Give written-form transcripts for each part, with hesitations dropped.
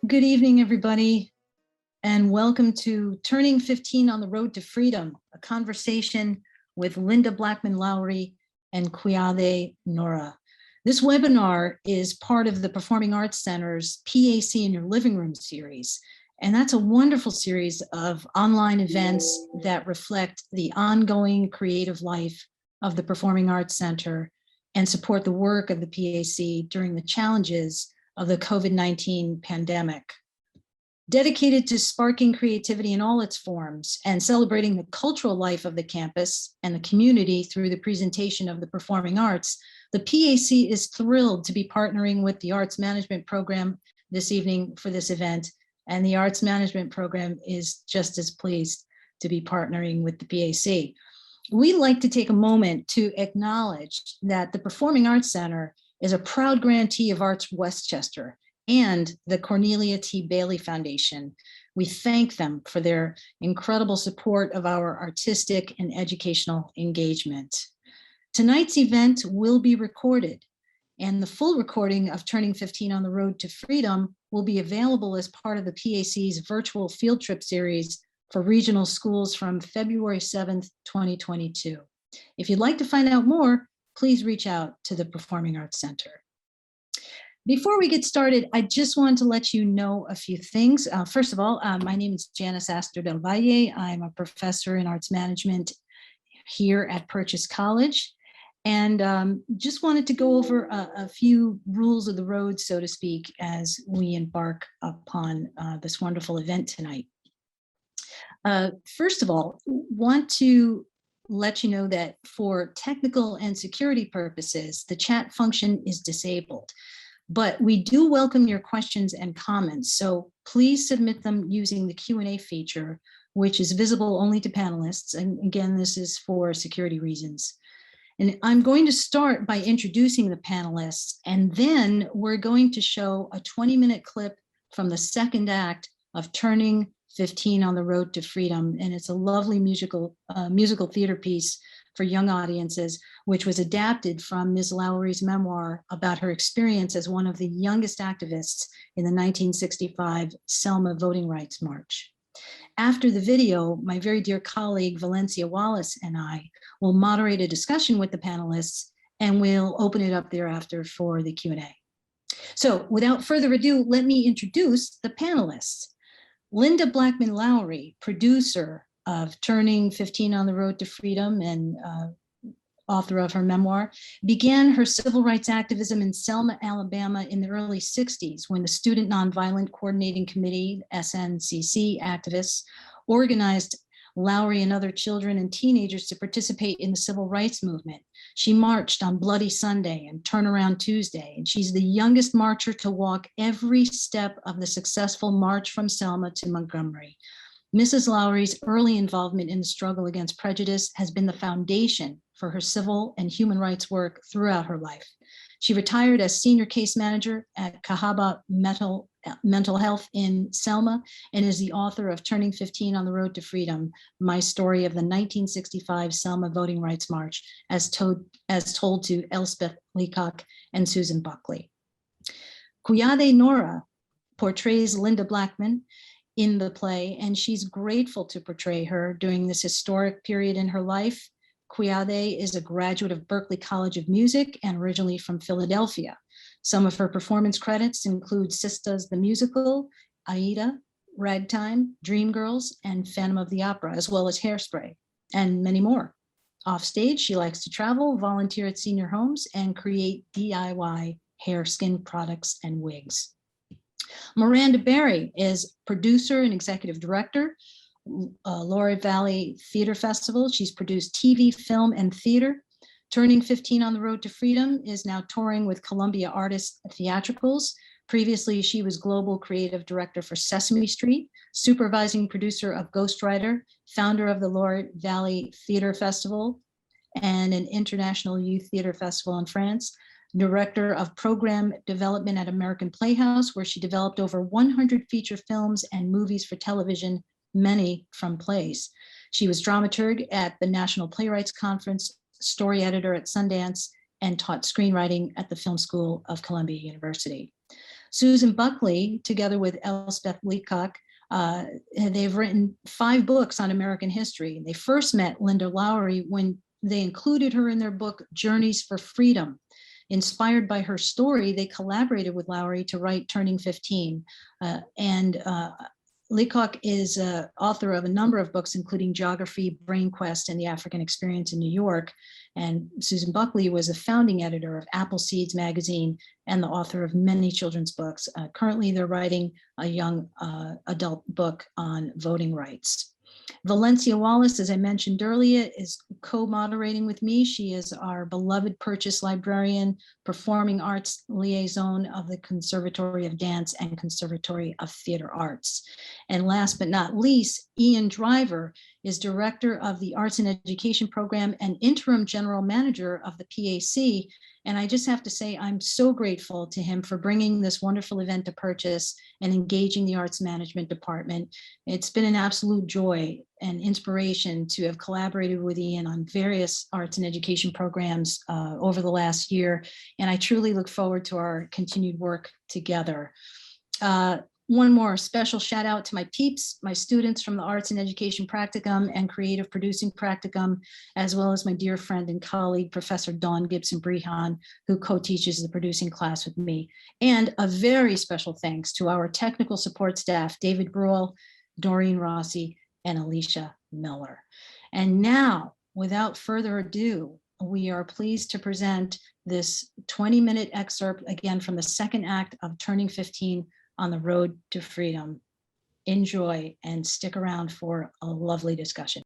Good evening, everybody, and welcome to Turning 15 on the Road to Freedom, a conversation with Lynda Blackmon Lowery and Queade Norah. This webinar is part of the Performing Arts Center's PAC in Your Living Room series, and that's a wonderful series of online events that reflect the ongoing creative life of the Performing Arts Center and support the work of the PAC during the challenges of the COVID-19 pandemic. Dedicated to sparking creativity in all its forms and celebrating the cultural life of the campus and the community through the presentation of the performing arts, the PAC is thrilled to be partnering with the Arts Management Program this evening for this event, and the Arts Management Program is just as pleased to be partnering with the PAC. We'd like to take a moment to acknowledge that the Performing Arts Center is a proud grantee of Arts Westchester and the Cornelia T. Bailey Foundation. We thank them for their incredible support of our artistic and educational engagement. Tonight's event will be recorded, and the full recording of Turning 15 on the Road to Freedom will be available as part of the PAC's virtual field trip series for regional schools from February 7th, 2022. If you'd like to find out more, please reach out to the Performing Arts Center. Before we get started, I just want to let you know a few things. First of all, my name is Janis Astor del Valle. I'm a professor in arts management here at Purchase College, and just wanted to go over a few rules of the road, so to speak, as we embark upon this wonderful event tonight. First of all, want to let you know that for technical and security purposes, the chat function is disabled, but we do welcome your questions and comments. So please submit them using the Q&A feature, which is visible only to panelists. And again, this is for security reasons. And I'm going to start by introducing the panelists, and then we're going to show a 20-minute clip from the second act of Turning 15 on the Road to Freedom, and it's a lovely musical theater piece for young audiences, which was adapted from Ms. Lowery's memoir about her experience as one of the youngest activists in the 1965 Selma Voting Rights March. After the video, my very dear colleague Valencia Wallace and I will moderate a discussion with the panelists, and we'll open it up thereafter for the Q&A. So without further ado, let me introduce the panelists. Lynda Blackmon Lowery, producer of Turning 15 on the Road to Freedom and author of her memoir, began her civil rights activism in Selma, Alabama in the early 60s when the Student Nonviolent Coordinating Committee, SNCC activists, organized Lowery and other children and teenagers to participate in the civil rights movement. She marched on Bloody Sunday and Turnaround Tuesday, and she's the youngest marcher to walk every step of the successful march from Selma to Montgomery. Mrs. Lowery's early involvement in the struggle against prejudice has been the foundation for her civil and human rights work throughout her life. She retired as senior case manager at Cahaba Mental Health in Selma and is the author of Turning 15 on the Road to Freedom, My Story of the 1965 Selma Voting Rights March, as told to Elspeth Leacock and Susan Buckley. Queade Norah portrays Lynda Blackmon in the play, and she's grateful to portray her during this historic period in her life. Queade is a graduate of Berklee College of Music and originally from Philadelphia. Some of her performance credits include Sistas the Musical, Aida, Ragtime, Dreamgirls, and Phantom of the Opera, as well as Hairspray, and many more. Offstage, she likes to travel, volunteer at senior homes, and create DIY hair, skin products, and wigs. Miranda Berry is producer and executive director, Valle Theater Festival. She's produced TV, film, and theater. Turning 15 on the Road to Freedom is now touring with Columbia Artists Theatricals. Previously, she was global creative director for Sesame Street, supervising producer of Ghostwriter, founder of the Loire Valley Theater Festival, and an international youth theater festival in France, director of program development at American Playhouse, where she developed over 100 feature films and movies for television, many from plays. She was dramaturg at the National Playwrights Conference, story editor at Sundance, and taught screenwriting at the Film School of Columbia University. Susan Buckley, together with Elspeth Leacock, they've written 5 books on American history. They first met Lynda Lowery when they included her in their book, Journeys for Freedom. Inspired by her story, they collaborated with Lowery to write Turning 15. Leacock is author of a number of books, including Geography, Brain Quest, and the African Experience in New York. And Susan Buckley was a founding editor of Appleseeds magazine and the author of many children's books. Currently, they're writing a young adult book on voting rights. Valencia Wallace, as I mentioned earlier, is co-moderating with me. She is our beloved Purchase librarian, performing arts liaison of the Conservatory of Dance and Conservatory of Theater Arts. And last but not least, Ian Driver is director of the Arts and Education Program and interim general manager of the PAC. And I just have to say, I'm so grateful to him for bringing this wonderful event to Purchase and engaging the Arts Management Department. It's been an absolute joy and inspiration to have collaborated with Ian on various arts and education programs over the last year. And I truly look forward to our continued work together. One more special shout out to my peeps, my students from the Arts and Education Practicum and Creative Producing Practicum, as well as my dear friend and colleague, Professor Dawn Gibson-Brehan, who co-teaches the producing class with me. And a very special thanks to our technical support staff, David Bruhl, Doreen Rossi, and Alicia Miller. And now, without further ado, we are pleased to present this 20-minute excerpt again from the second act of Turning 15 on the Road to Freedom. Enjoy and stick around for a lovely discussion.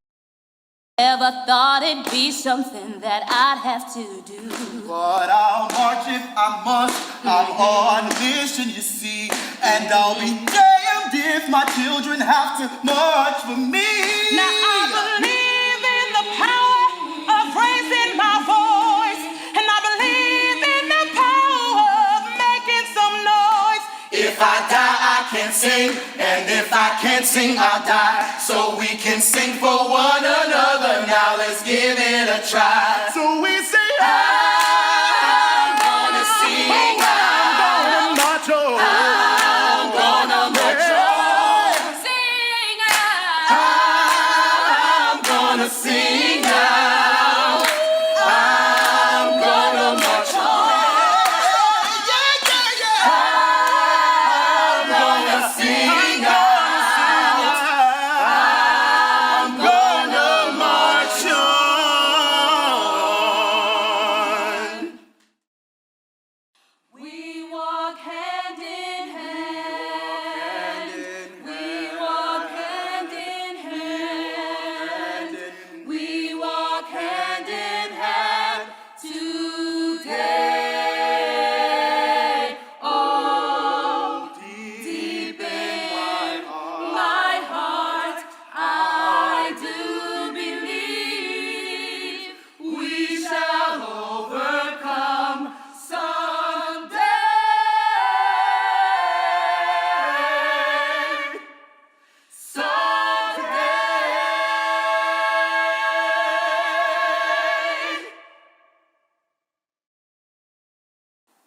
Never thought it'd be something that I'd have to do. But I'll march if I must. I'm on a mission, you see. And I'll be damned if my children have to march for me. Now I believe in the power of raising my voice. And I believe in the power of making some noise. If I die, I can sing, and if I can't sing, I'll die. So we can sing for one another. Now let's give it a try. So we say, I'm gonna sing, I'm gonna march on, I'm gonna march on. Sing I'm gonna sing now. I'm gonna march on.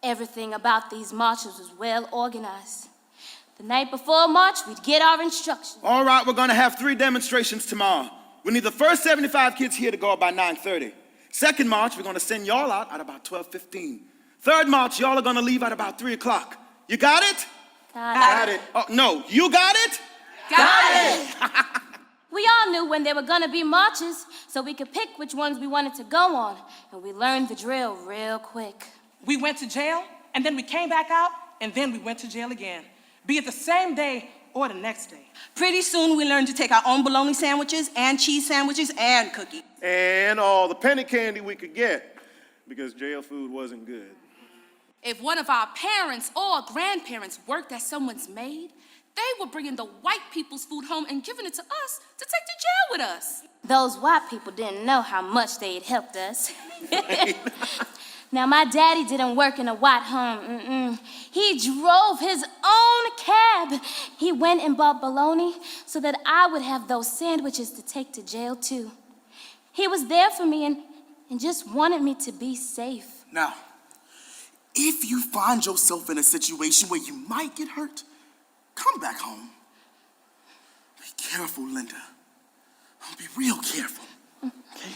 Everything about these marches was well organized. The night before March, we'd get our instructions. All right, we're gonna have 3 demonstrations tomorrow. We need the first 75 kids here to go out by 9:30. Second march, we're gonna send y'all out at about 12:15. Third march, y'all are gonna leave at about 3 o'clock. You got it? Got it. Oh, no, you got it? Got it. We all knew when there were gonna be marches, so we could pick which ones we wanted to go on, and we learned the drill real quick. We went to jail, and then we came back out, and then we went to jail again, be it the same day or the next day. Pretty soon we learned to take our own bologna sandwiches and cheese sandwiches and cookies. And all the penny candy we could get, because jail food wasn't good. If one of our parents or grandparents worked at someone's maid, they were bringing the white people's food home and giving it to us to take to jail with us. Those white people didn't know how much they'd helped us. Now, my daddy didn't work in a white home. He drove his own cab. He went and bought bologna so that I would have those sandwiches to take to jail, too. He was there for me and just wanted me to be safe. Now, If you find yourself in a situation where you might get hurt, come back home. Be careful, Lynda. Be real careful, okay?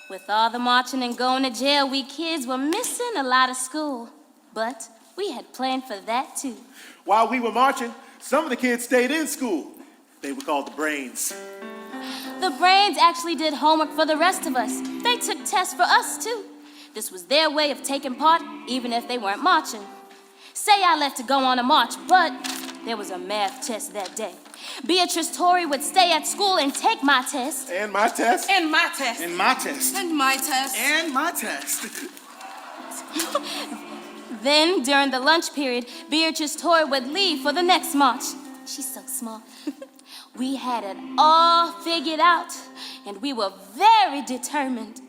With all the marching and going to jail, we kids were missing a lot of school. But we had planned for that too. While we were marching, some of the kids stayed in school. They were called the Brains. The Brains actually did homework for the rest of us. They took tests for us too. This was their way of taking part, even if they weren't marching. Say I left to go on a march, but there was a math test that day. Beatrice Torrey would stay at school and take my test. And my test. And my test. And my test. And my test. And my test. Then, during the lunch period, Beatrice Torrey would leave for the next march. She's so small. We had it all figured out, and we were very determined.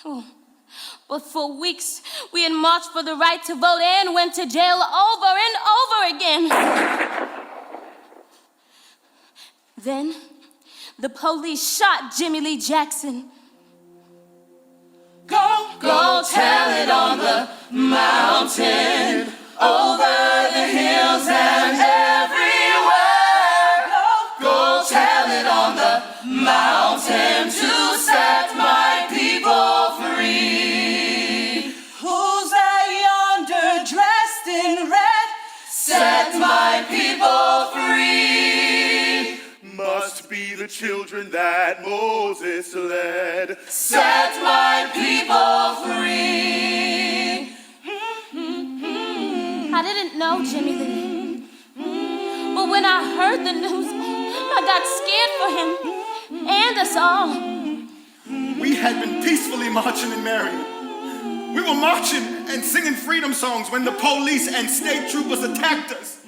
Oh. But for weeks, we had marched for the right to vote and went to jail over and over again. Then, the police shot Jimmy Lee Jackson. Go tell it on the mountain, over the hills and everywhere. Go tell it on the mountain to set my people free. Who's that yonder dressed in red? Set my people free. Must be the children that Moses led. Set my people free. I didn't know Jimmy Lee. But when I heard the news, I got scared for him and us all. We had been peacefully marching in Marion. We were marching and singing freedom songs when the police and state troopers attacked us.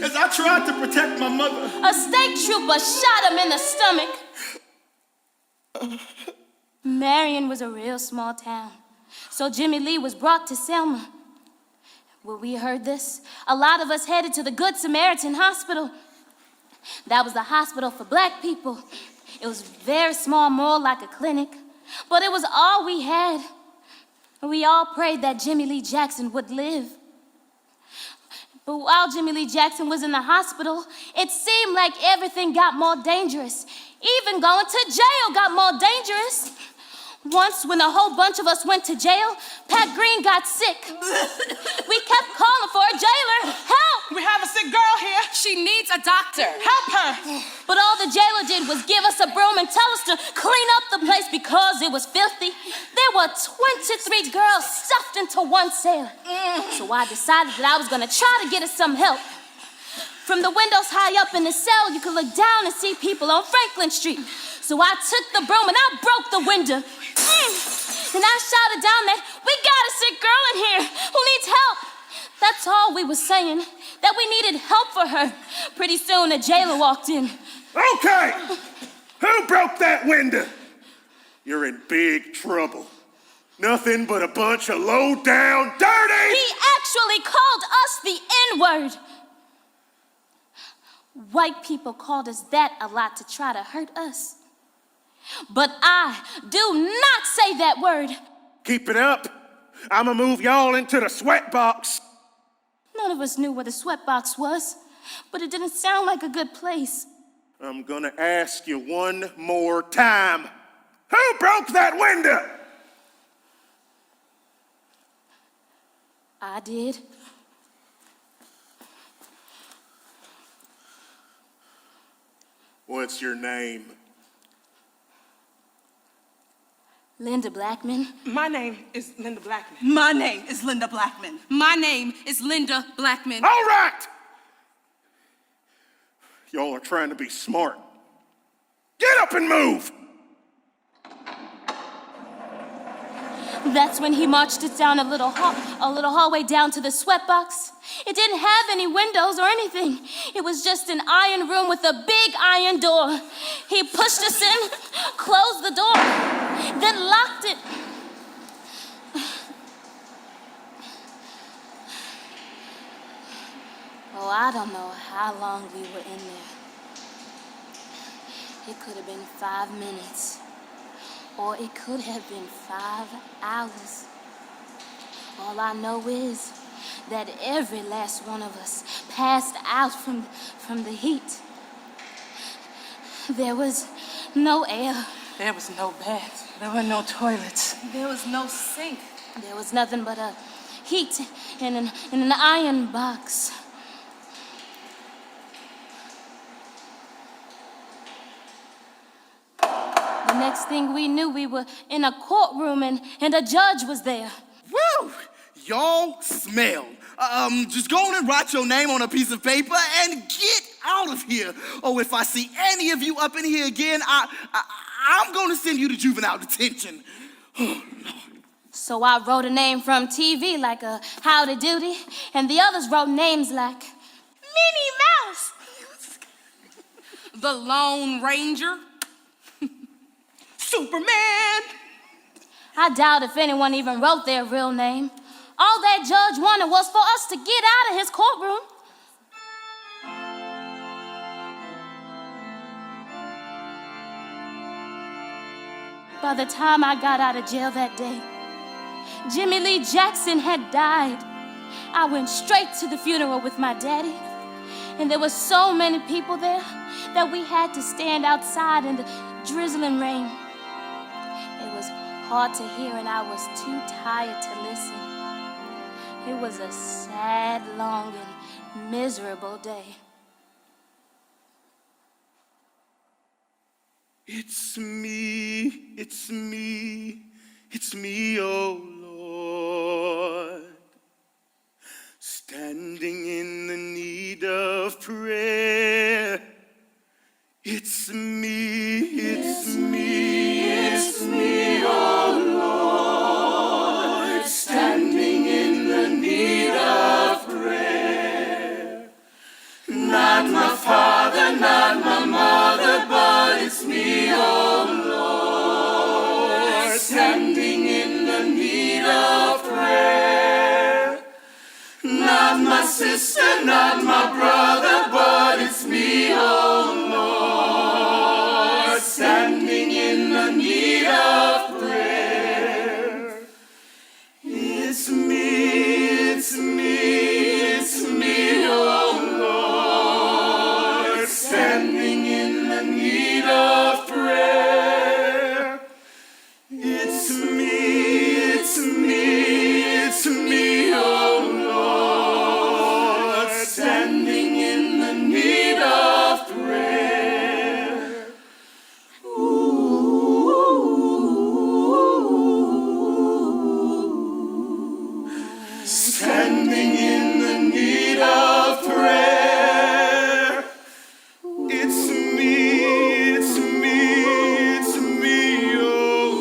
As I tried to protect my mother, A state trooper shot him in the stomach. Marion was a real small town, so Jimmy Lee was brought to Selma. When we heard this, a lot of us headed to the Good Samaritan Hospital. That was the hospital for black people. It was very small, more like a clinic, but it was all we had. We all prayed that Jimmy Lee Jackson would live. But while Jimmy Lee Jackson was in the hospital, it seemed like everything got more dangerous. Even going to jail got more dangerous. Once, when a whole bunch of us went to jail, Pat Green got sick. We kept calling for a jailer. Help! We have a sick girl here. She needs a doctor. Help her. But all the jailer did was give us a broom and tell us to clean up the place because it was filthy. There were 23 girls stuffed into one cell. So I decided that I was gonna try to get us some help. From the windows high up in the cell, you could look down and see people on Franklin Street. So I took the broom and I broke the window. And I shouted down that we got a sick girl in here who needs help. That's all we were saying, that we needed help for her. Pretty soon a jailer walked in. okay, who broke that window? You're in big trouble. Nothing but a bunch of low-down, dirty... He actually called us the N-word. White people called us that a lot to try to hurt us. But I do not say that word. Keep it up. I'ma move y'all into the sweat box. None of us knew where the sweatbox was, but it didn't sound like a good place. I'm gonna ask you one more time. Who broke that window? I did. What's your name? Lynda Blackmon. My name is Lynda Blackmon. My name is Lynda Blackmon. My name is Lynda Blackmon. All right! Y'all are trying to be smart. Get up and move! That's when he marched us down a little hallway down to the sweatbox. It didn't have any windows or anything. It was just an iron room with a big iron door. He pushed us in, closed the door, then locked it. Oh, I don't know how long we were in there. It could have been 5 minutes or it could have been 5 hours. All I know is that every last one of us passed out from the heat. There was no air. There was no bed. There were no toilets. There was no sink. There was nothing but a heat in an iron box. The next thing we knew, we were in a courtroom and a judge was there. Woo! Y'all smell. Just go on and write your name on a piece of paper and get out of here. Oh, if I see any of you up in here again, I'm gonna send you to juvenile detention. Oh, Lord. So I wrote a name from TV like a Howdy Doody, and the others wrote names like Minnie Mouse. The Lone Ranger. Superman! I doubt if anyone even wrote their real name. All that judge wanted was for us to get out of his courtroom. By the time I got out of jail that day, Jimmy Lee Jackson had died. I went straight to the funeral with my daddy, and there were so many people there that we had to stand outside in the drizzling rain. It was hard to hear, and I was too tired to listen. It was a sad, long, and miserable day. It's me, it's me, it's me, oh Lord, standing in the need of prayer. It's me, it's me, it's me, oh Lord, standing in the need of prayer. Not my father, not my mother, but it's me, oh Lord, standing in the need of prayer. Not my sister, not my brother, but it's me, oh Lord, standing in the need of prayer. It's me, it's me, it's me, oh Lord, standing in the need of prayer. It's me, it's me, it's me, oh Lord, standing in the need of prayer. Ooh, standing in the need of prayer. It's me, it's me, it's me, oh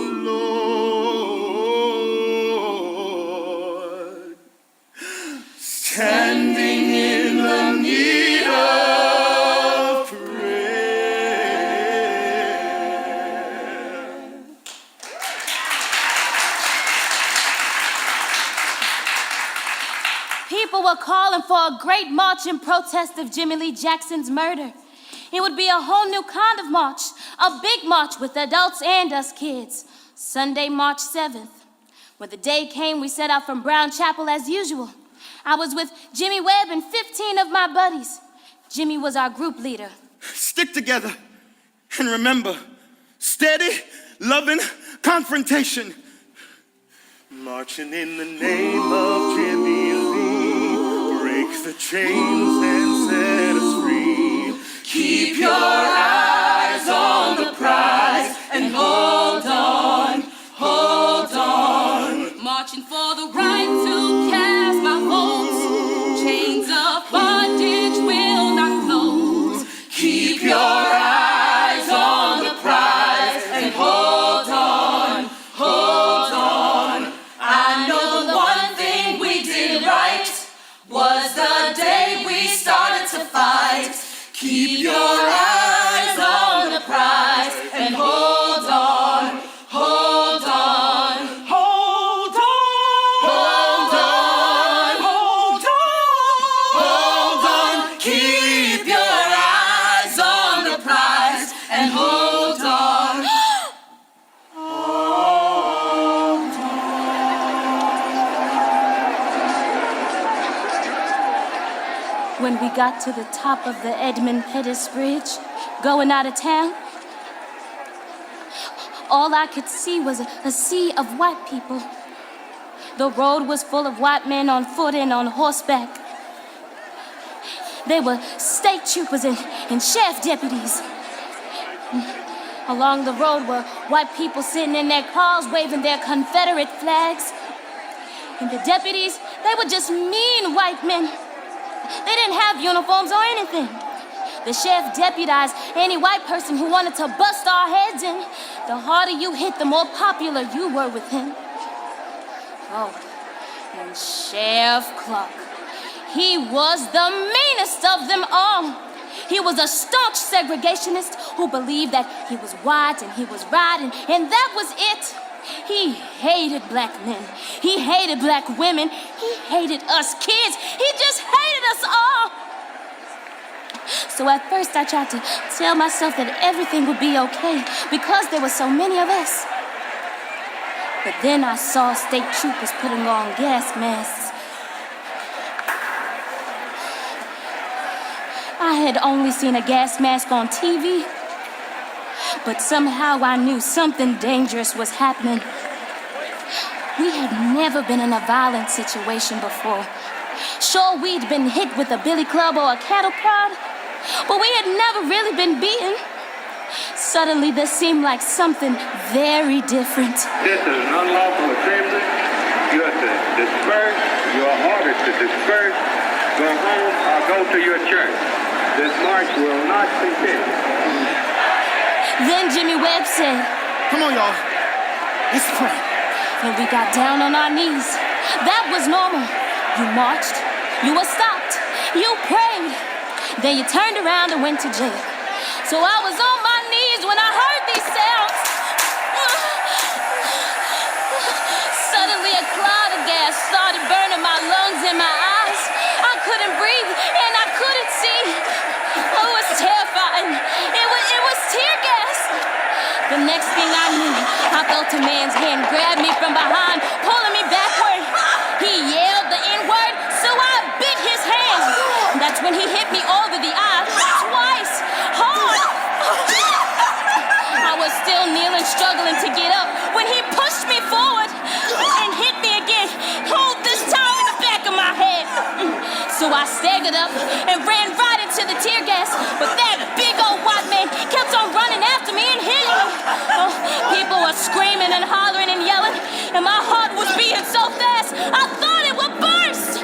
Lord, standing in the need of prayer. People were calling for a great march in protest of Jimmy Lee Jackson's murder. It would be a whole new kind of march, a big march with adults and us kids. Sunday, March 7th. When the day came, we set out from Brown Chapel as usual. I was with Jimmy Webb and 15 of my buddies. Jimmy was our group leader. Stick together and remember, steady, loving confrontation. Marching in the name of Jimmy Lee, break the chains and set us free. Keep your eyes on the prize and hold on, hold on. Marching for the right to cast my votes. Chains of bondage will not close. Keep your eyes on the prize and hold on, hold on. I know the one thing we did right was the day we started to fight. Keep your eyes on the prize and hold on, hold on, hold on, hold on, hold on, hold on. Keep your eyes on the prize and hold on. got to the top of the Edmund Pettus Bridge, going out of town, all I could see was a sea of white people. The road was full of white men on foot and on horseback. They were state troopers and sheriff deputies. Along the road were white people sitting in their cars waving their Confederate flags. And the deputies, they were just mean white men. They didn't have uniforms or anything. The sheriff deputized any white person who wanted to bust our heads in. The harder you hit, the more popular you were with him. Oh, and Sheriff Clark. He was the meanest of them all. He was a staunch segregationist who believed that he was white and he was right, and that was it. He hated black men. He hated black women. He hated us kids. He just hated us all. So at first I tried to tell myself that everything would be okay because there were so many of us. But then I saw state troopers putting on gas masks. I had only seen a gas mask on TV, but somehow I knew something dangerous was happening. We had never been in a violent situation before. Sure, we'd been hit with a billy club or a cattle prod, but we had never really been beaten. Suddenly, this seemed like something very different. This is an unlawful assembly. You are to disperse. You are ordered to disperse, go home, or go to your church. This march will not continue. Then Jimmy Webb said, Come on, y'all. Let's pray. and we got down on our knees. That was normal. You marched, you were stopped, you prayed, then you turned around and went to jail. So I was on my knees when I heard these sounds. Suddenly a cloud of gas started burning my lungs and my eyes. I couldn't breathe and I couldn't see. Oh, it was terrifying. It was tear gas. The next thing I knew, I felt a man's hand grab me from behind, pulling me backward. He yelled the N-word, so I bit his hand. That's when he hit me over the eye twice, hard. I was still kneeling, struggling to get up, when he pushed me forward and hit me again, oh, this time in the back of my head. So I staggered up and ran right into the tear gas, but that big old white man kept on running after me and hitting me. Oh, people were screaming and hollering and yelling, and my heart was beating so fast, I thought it would burst.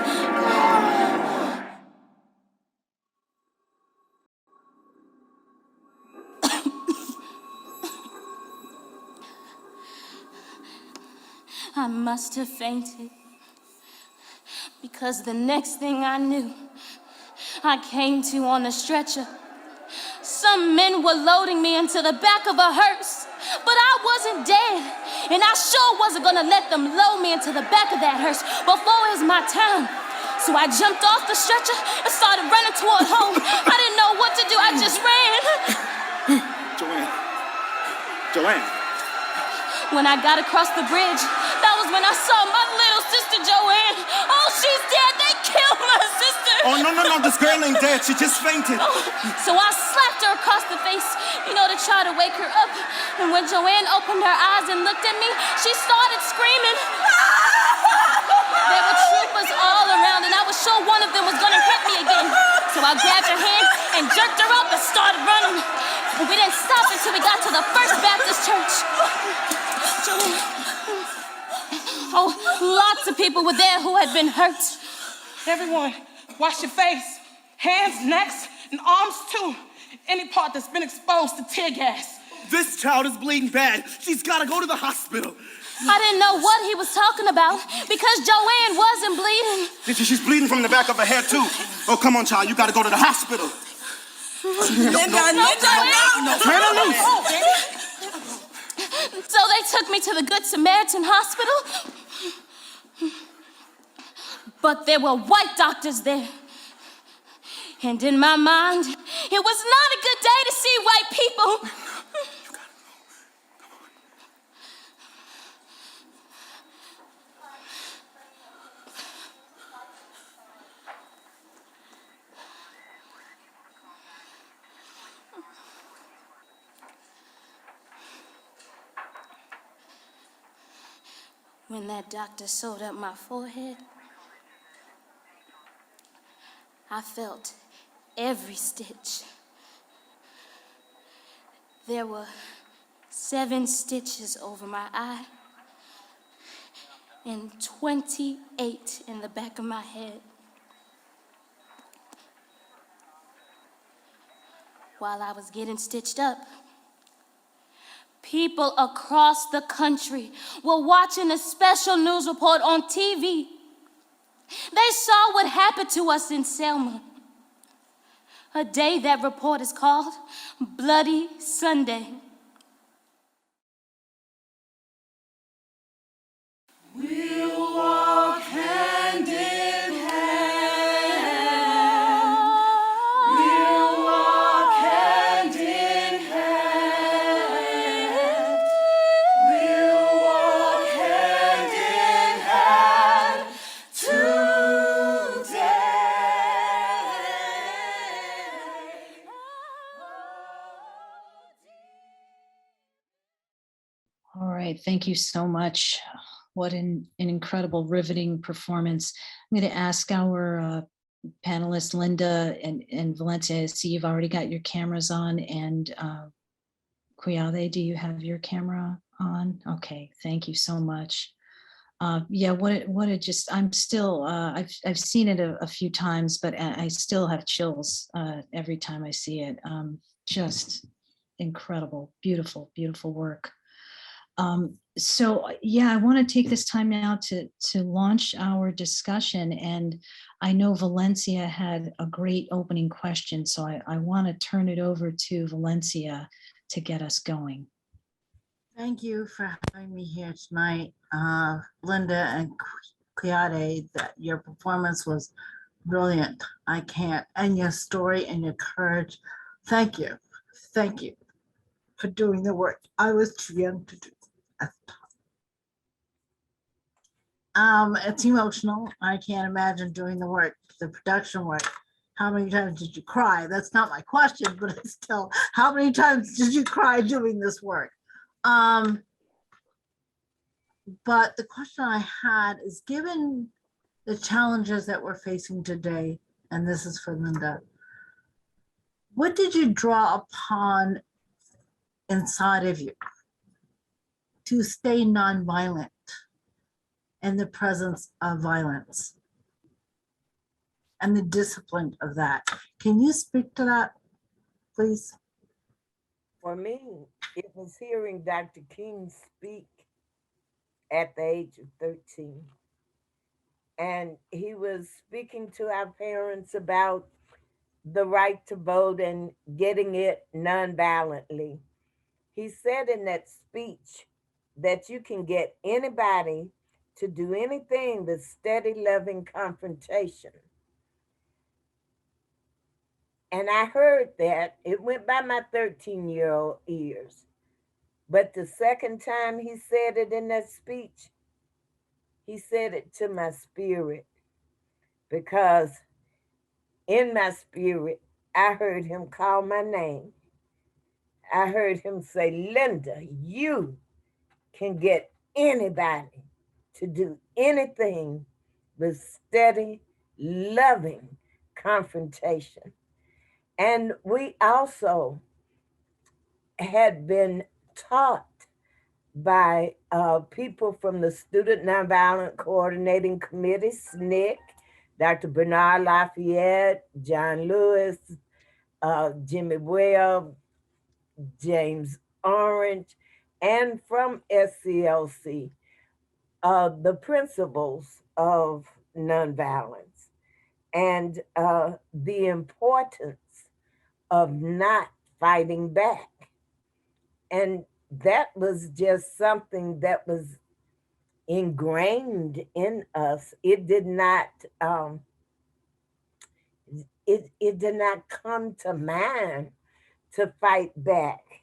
I must have fainted, because the next thing I knew, I came to on a stretcher. Some men were loading me into the back of a hearse, but I wasn't dead, and I sure wasn't gonna let them load me into the back of that hearse before it was my time. So I jumped off the stretcher and started running toward home. I didn't know what to do, I just ran. Joanne. When I got across the bridge, that was when I saw my little sister Joanne. Oh, she's dead, they killed my sister. Oh, no, this girl ain't dead, she just fainted. Oh, so I slapped her across the face, to try to wake her up. And when Joanne opened her eyes and looked at me, she started screaming. There were troopers all around, and I was sure one of them was gonna hit me again. So I grabbed her hand and jerked her up and started running. And we didn't stop until we got to the First Baptist Church. Joanne. Oh, lots of people were there who had been hurt. Everyone, wash your face, hands, necks, and arms too. Any part that's been exposed to tear gas. This child is bleeding bad. She's gotta go to the hospital. I didn't know what he was talking about because Joanne wasn't bleeding. She's bleeding from the back of her head too. Oh, come on, child, you gotta go to the hospital. No, turn her loose. So they took me to the Good Samaritan Hospital, but there were white doctors there. And in my mind, it was not a good day to see white people. When that doctor sewed up my forehead, I felt every stitch. There were 7 stitches over my eye and 28 in the back of my head. While I was getting stitched up, people across the country were watching a special news report on TV. They saw what happened to us in Selma. A day that report is called Bloody Sunday. We'll walk hand in hand. We'll walk hand in hand. We'll walk hand in hand today. All right, thank you so much. What an incredible, riveting performance. I'm going to ask our panelists, Lynda and Valencia. I see you've already got your cameras on, and Queade, do you have your camera on? Okay, thank you so much. Yeah, what it just, I'm still, I've seen it a few times, but I still have chills every time I see it. Just incredible, beautiful, beautiful work. So yeah, I want to take this time now to launch our discussion, and I know Valencia had a great opening question, so I want to turn it over to Valencia to get us going. Thank you for having me here tonight, Lynda and Queade. That your performance was brilliant. I can't, and your story and your courage. Thank you for doing the work. I was too young to do. It's emotional. I can't imagine doing the work, the production work. How many times did you cry? That's not my question, but it's still, how many times did you cry doing this work? But the question I had is, given the challenges that we're facing today, and this is for Lynda, what did you draw upon inside of you to stay nonviolent in the presence of violence and the discipline of that? Can you speak to that, please? For me, it was hearing Dr. King speak at the age of 13. And he was speaking to our parents about the right to vote and getting it nonviolently. He said in that speech that you can get anybody to do anything with steady, loving confrontation. And I heard that. It went by my 13-year-old ears. But the second time he said it in that speech, he said it to my spirit, because in my spirit, I heard him call my name. I heard him say, Lynda, you can get anybody to do anything with steady, loving confrontation. And we also had been taught by people from the Student Nonviolent Coordinating Committee, SNCC, Dr. Bernard Lafayette, John Lewis, Jimmy Webb, James Orange, and from SCLC, the principles of nonviolence and the importance of not fighting back. And that was just something that was ingrained in us. It did not it did not come to mind to fight back.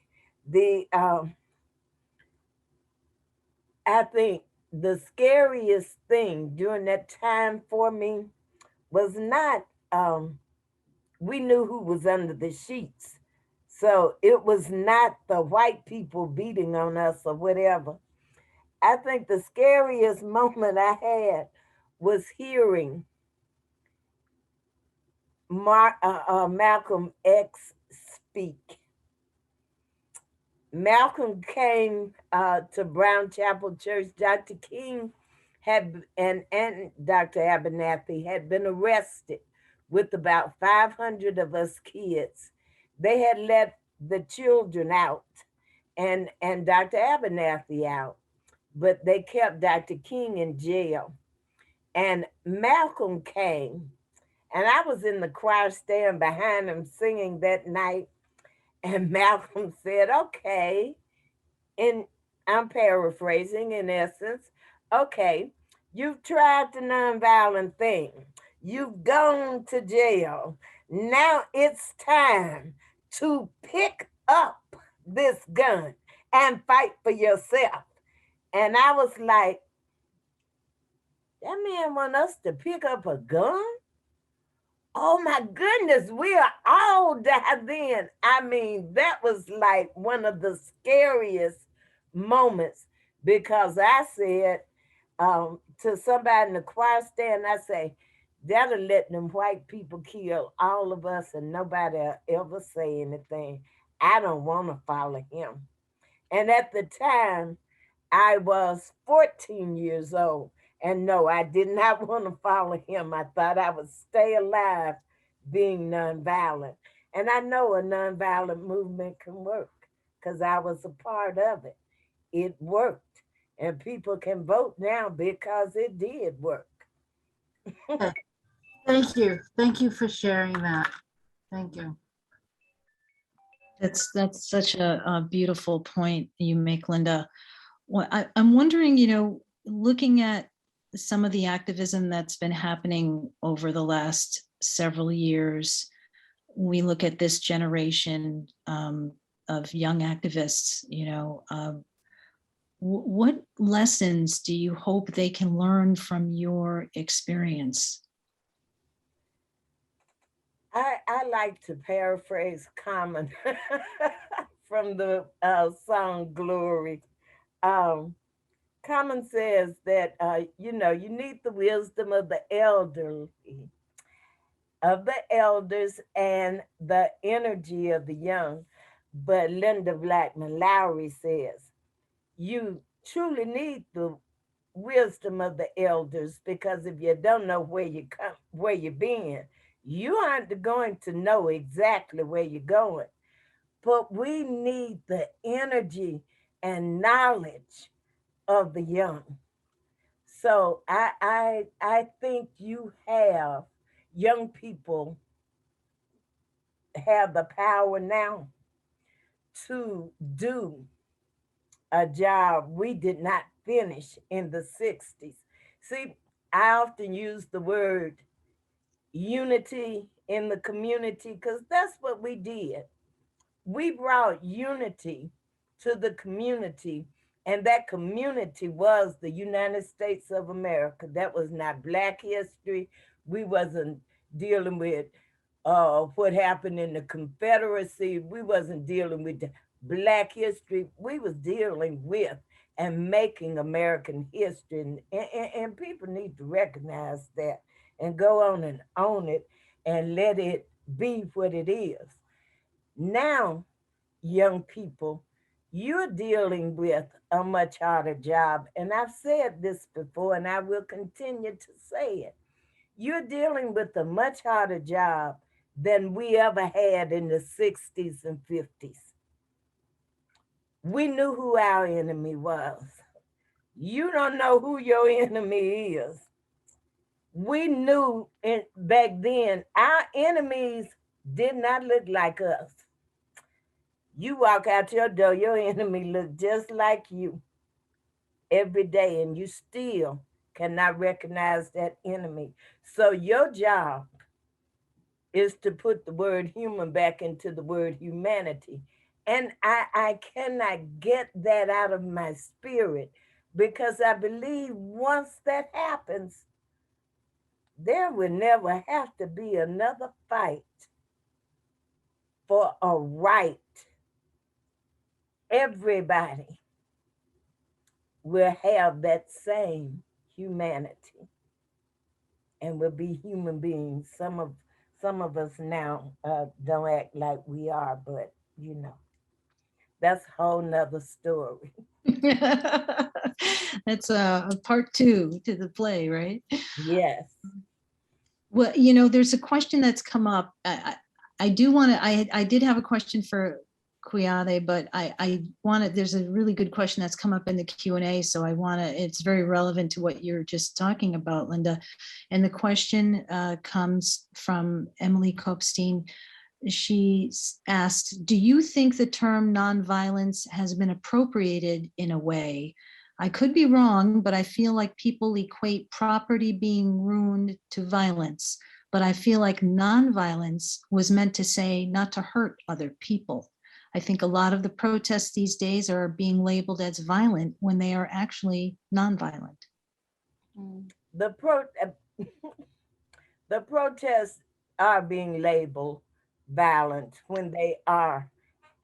I think the scariest thing during that time for me was not we knew who was under the sheets. So it was not the white people beating on us or whatever. I think the scariest moment I had was hearing Malcolm X speak. Malcolm came to Brown Chapel Church. Dr. King and Dr. Abernathy had been arrested with about 500 of us kids. They had let the children out and Dr. Abernathy out, but they kept Dr. King in jail. And Malcolm came, and I was in the choir stand behind him singing that night. And Malcolm said, okay, and I'm paraphrasing in essence, okay, you've tried the nonviolent thing. You've gone to jail. Now it's time to pick up this gun and fight for yourself. And I was like, that man want us to pick up a gun? Oh my goodness, we'll all die then. I mean, that was like one of the scariest moments because I said to somebody in the choir stand, I say, that'll let them white people kill all of us and nobody will ever say anything. I don't want to follow him. And at the time, I was 14 years old. And no, I did not want to follow him. I thought I would stay alive being nonviolent. And I know a nonviolent movement can work because I was a part of it. It worked. And people can vote now because it did work. Thank you. Thank you for sharing that. Thank you. That's such a beautiful point you make, Lynda. Well, I'm wondering, looking at some of the activism that's been happening over the last several years, we look at this generation of young activists, what lessons do you hope they can learn from your experience? I like to paraphrase Common from the song Glory. Common says that, you need the wisdom of the elderly, of the elders and the energy of the young. But Lynda Blackmon Lowery says, you truly need the wisdom of the elders because if you don't know where you've been, you aren't going to know exactly where you're going. But we need the energy and knowledge of the young. So I think young people have the power now to do a job we did not finish in the 60s. See, I often use the word unity in the community because that's what we did. We brought unity to the community, and that community was the United States of America. That was not Black history. We wasn't dealing with what happened in the Confederacy. We wasn't dealing with the Black history. We was dealing with and making American history. And people need to recognize that and go on and own it and let it be what it is. Now, young people, you're dealing with a much harder job. And I've said this before, and I will continue to say it. You're dealing with a much harder job than we ever had in the 60s and 50s. We knew who our enemy was. You don't know who your enemy is. We knew back then our enemies did not look like us. You walk out your door, your enemy look just like you every day, and you still cannot recognize that enemy. So your job is to put the word human back into the word humanity. And I cannot get that out of my spirit because I believe once that happens, there will never have to be another fight for a right. Everybody will have that same humanity and will be human beings. Some of us now don't act like we are, but you know, that's a whole nother story. That's a part two to the play, right? Yes. Well, you know, there's a question that's come up. I do want to, I did have a question for Queade, but I wanted, there's a really good question that's come up in the Q&A. So I want to, it's very relevant to what you're just talking about, Lynda. And the question comes from Emily Kopstein. She asked, do you think the term nonviolence has been appropriated in a way? I could be wrong, but I feel like people equate property being ruined to violence. But I feel like nonviolence was meant to say not to hurt other people. I think a lot of the protests these days are being labeled as violent when they are actually nonviolent. The protests are being labeled violent when they are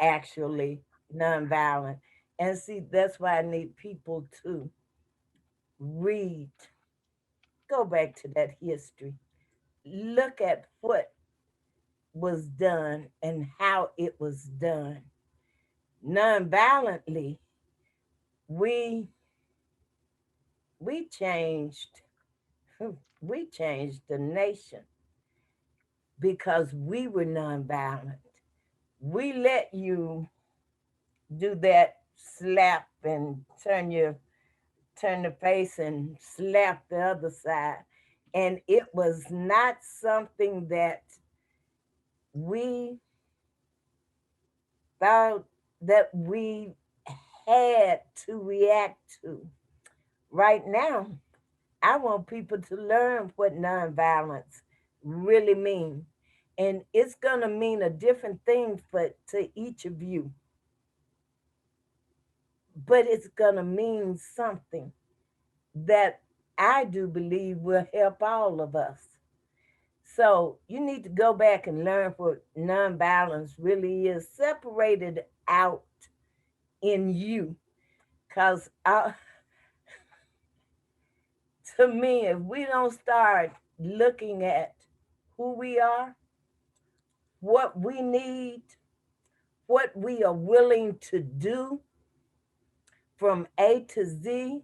actually nonviolent. And see, that's why I need people to read, go back to that history, look at what was done and how it was done. Nonviolently, we changed the nation because we were nonviolent. We let you do that slap and turn the face and slap the other side. And it was not something that we thought that we had to react to. Right now, I want people to learn what nonviolence really means. And it's gonna mean a different thing to each of you. But it's gonna mean something that I do believe will help all of us. So you need to go back and learn what nonviolence really is, separated out in you. Because to me, if we don't start looking at who we are, what we need, what we are willing to do from A to Z,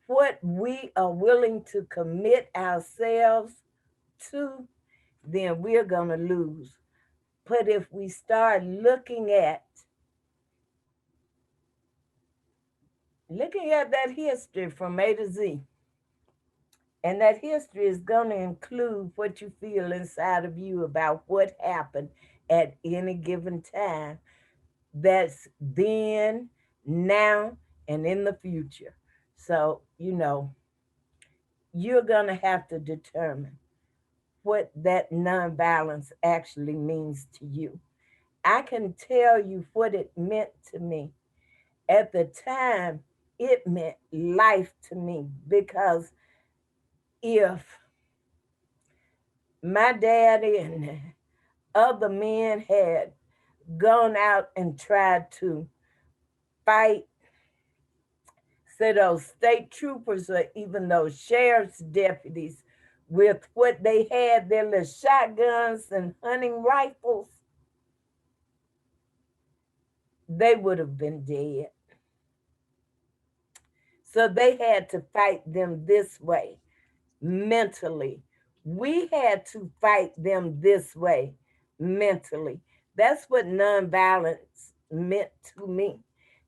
what we are willing to commit ourselves to, then we're going to lose. But if we start looking at that history from A to Z, and that history is going to include what you feel inside of you about what happened at any given time, that's then, now, and in the future. So, you know, you're going to have to determine what that nonviolence actually means to you. I can tell you what it meant to me. At the time, it meant life to me, because if my daddy and other men had gone out and tried to fight, say those state troopers or even those sheriff's deputies, with what they had, their little shotguns and hunting rifles, they would have been dead. So they had to fight them this way, mentally. We had to fight them this way, mentally. That's what nonviolence meant to me,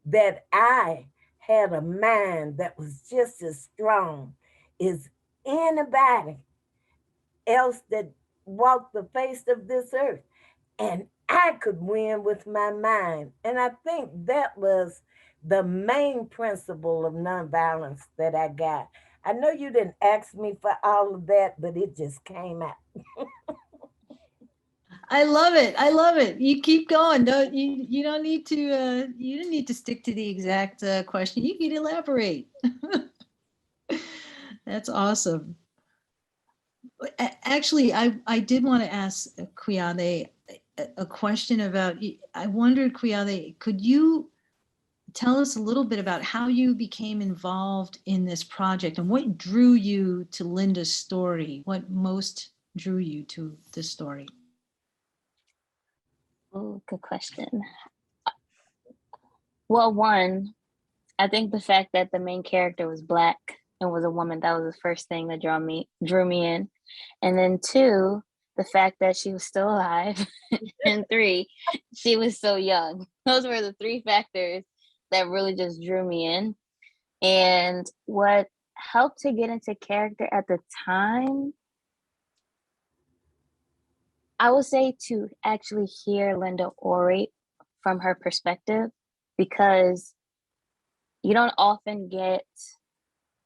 that I had a mind that was just as strong as anybody else that walked the face of this earth. And I could win with my mind. And I think that was the main principle of nonviolence that I got. I know you didn't ask me for all of that, but it just came out. I love it. I love it. You keep going. Don't you don't need to you don't need to stick to the exact question. You can elaborate. That's awesome. Actually, I did want to ask Queade a question about, I wondered, Queade, could you tell us a little bit about how you became involved in this project and what drew you to Lynda's story. What most drew you to this story? Oh, good question. Well, one, I think the fact that the main character was Black and was a woman, that was the first thing that drew me in. And then two, the fact that she was still alive. And three, she was so young. Those were the three factors that really just drew me in. And what helped to get into character at the time, I would say to actually hear Lynda orate from her perspective, because you don't often get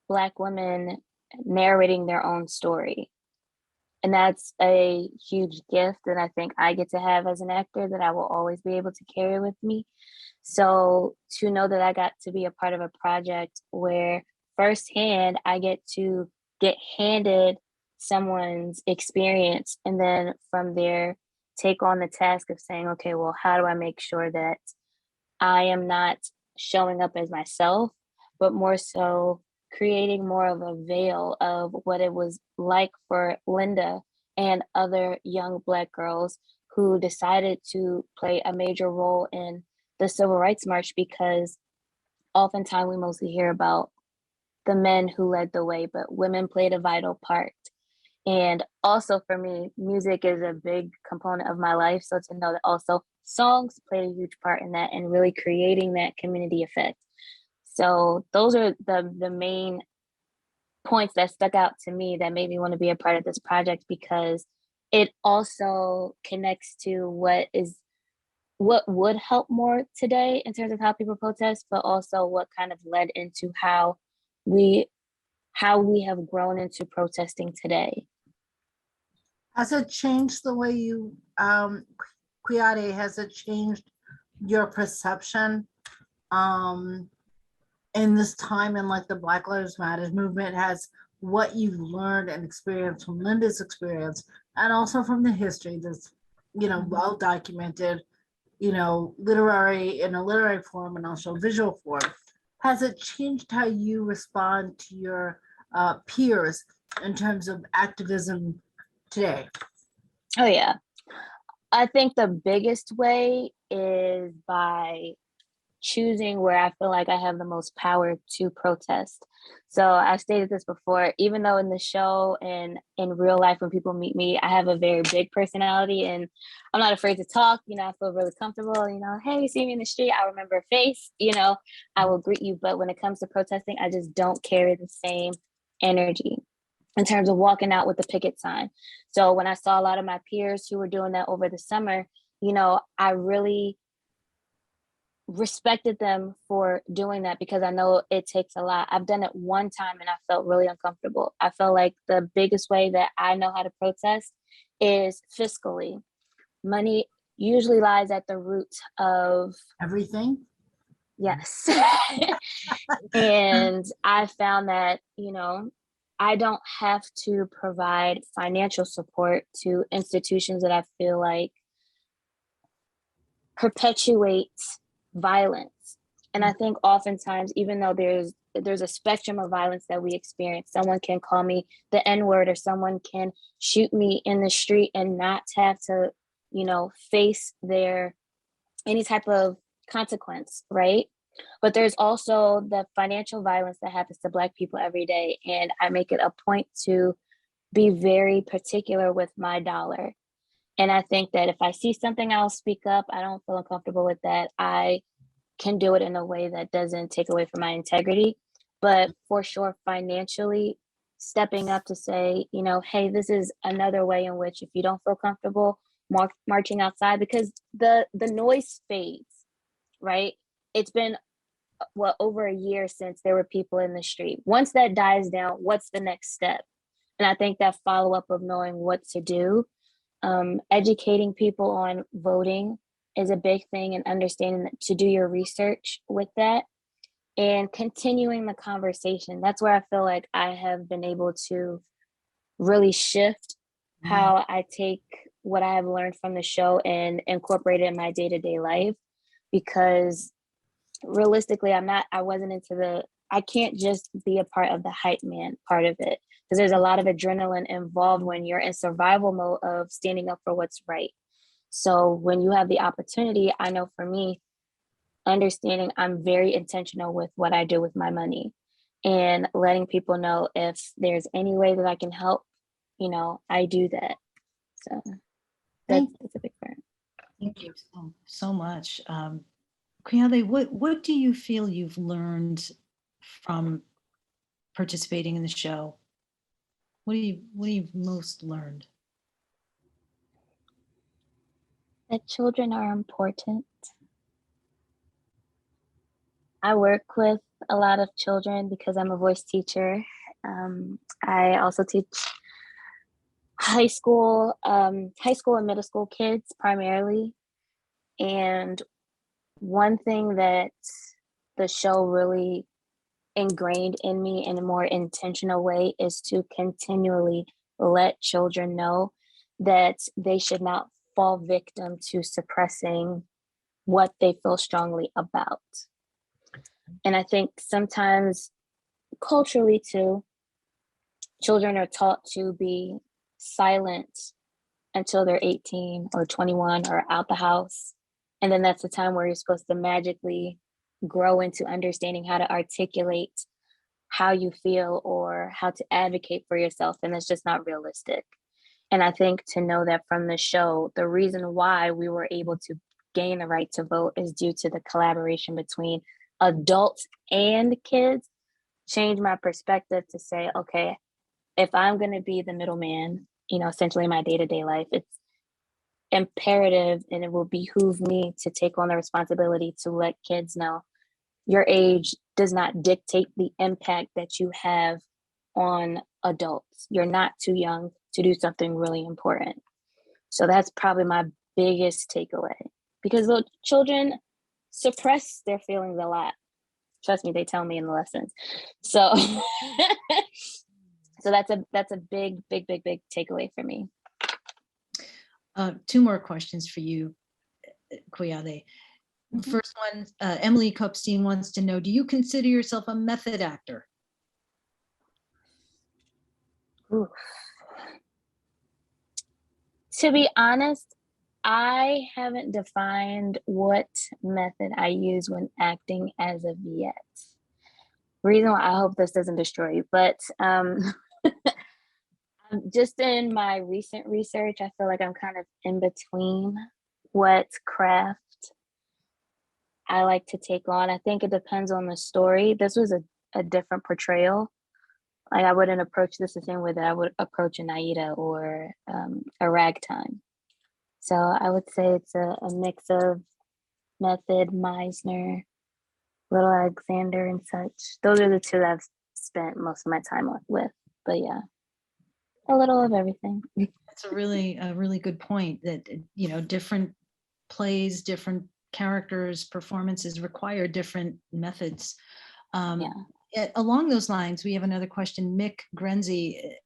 Black women narrating their own story. And that's a huge gift that I think I get to have as an actor that I will always be able to carry with me. So to know that I got to be a part of a project where firsthand I get to get handed someone's experience and then from there take on the task of saying, okay, well, how do I make sure that I am not showing up as myself, but more so creating more of a veil of what it was like for Lynda and other young Black girls who decided to play a major role in the Civil Rights March, because oftentimes we mostly hear about the men who led the way, but women played a vital part. And also for me, music is a big component of my life. So to know that also songs played a huge part in that and really creating that community effect. So those are the main points that stuck out to me that made me want to be a part of this project, because it also connects to what would help more today in terms of how people protest, but also what kind of led into how we have grown into protesting today. Has it changed the way you, Queade, has it changed your perception in this time in like the Black Lives Matter movement? Has what you've learned and experienced from Lynda's experience and also from the history that's, well documented, in a literary form and also visual form, has it changed how you respond to your peers in terms of activism today? Oh yeah. I think the biggest way is by choosing where I feel like I have the most power to protest. So I've stated this before, even though in the show and in real life, when people meet me, I have a very big personality and I'm not afraid to talk. I feel really comfortable, hey, you see me in the street, I remember a face, I will greet you. But when it comes to protesting, I just don't carry the same energy in terms of walking out with the picket sign. So when I saw a lot of my peers who were doing that over the summer, I really respected them for doing that, because I know it takes a lot. I've done it one time and I felt really uncomfortable. I felt like the biggest way that I know how to protest is fiscally. Money usually lies at the root of everything. Yes. And I found that, I don't have to provide financial support to institutions that I feel like perpetuate violence. And I think oftentimes, even though there's a spectrum of violence that we experience, someone can call me the N-word or someone can shoot me in the street and not have to, face any type of consequence, right? But there's also the financial violence that happens to Black people every day. And I make it a point to be very particular with my dollar. And I think that if I see something, I'll speak up. I don't feel uncomfortable with that. I can do it in a way that doesn't take away from my integrity. But for sure, financially, stepping up to say, hey, this is another way in which if you don't feel comfortable marching outside, because the noise fades, right? It's been, over a year since there were people in the street. Once that dies down, what's the next step? And I think that follow-up of knowing what to do, educating people on voting is a big thing, and understanding that to do your research with that and continuing the conversation. That's where I feel like I have been able to really shift how I take what I have learned from the show and incorporate it in my day-to-day life, because realistically, I wasn't I can't just be a part of the hype man part of it, because there's a lot of adrenaline involved when you're in survival mode of standing up for what's right. So when you have the opportunity, I know for me, understanding I'm very intentional with what I do with my money and letting people know if there's any way that I can help, I do that. So that's a big part. Thank you so much. Queade, what do you feel you've learned from participating in the show? What do you most learned? That children are important. I work with a lot of children because I'm a voice teacher. I also teach high school and middle school kids primarily. And one thing that the show really ingrained in me in a more intentional way is to continually let children know that they should not fall victim to suppressing what they feel strongly about. And I think sometimes culturally too, children are taught to be silent until they're 18 or 21 or out the house. And then that's the time where you're supposed to magically grow into understanding how to articulate how you feel or how to advocate for yourself. And it's just not realistic. And I think to know that from the show, the reason why we were able to gain the right to vote is due to the collaboration between adults and kids, changed my perspective to say, okay, if I'm going to be the middleman, essentially in my day-to-day life, it's imperative and it will behoove me to take on the responsibility to let kids know your age does not dictate the impact that you have on adults. You're not too young to do something really important. So that's probably my biggest takeaway, because the children suppress their feelings a lot. Trust me, they tell me in the lessons. So so that's a big takeaway for me. Two more questions for you, Queade. First one, Emily Kopstein wants to know, do you consider yourself a method actor? Oof. To be honest, I haven't defined what method I use when acting as of yet. Reason why I hope this doesn't destroy you, but just in my recent research, I feel like I'm kind of in between what craft I like to take on. I think it depends on the story. This was a different portrayal. Like I wouldn't approach this the same way that I would approach an Aida or a Ragtime. So I would say it's a mix of Method, Meisner, Little Alexander, and such. Those are the two that I've spent most of my time with. But yeah, a little of everything. That's a really good point, that different plays, different characters, performances require different methods. Along those lines, we have another question. Mick Grenzy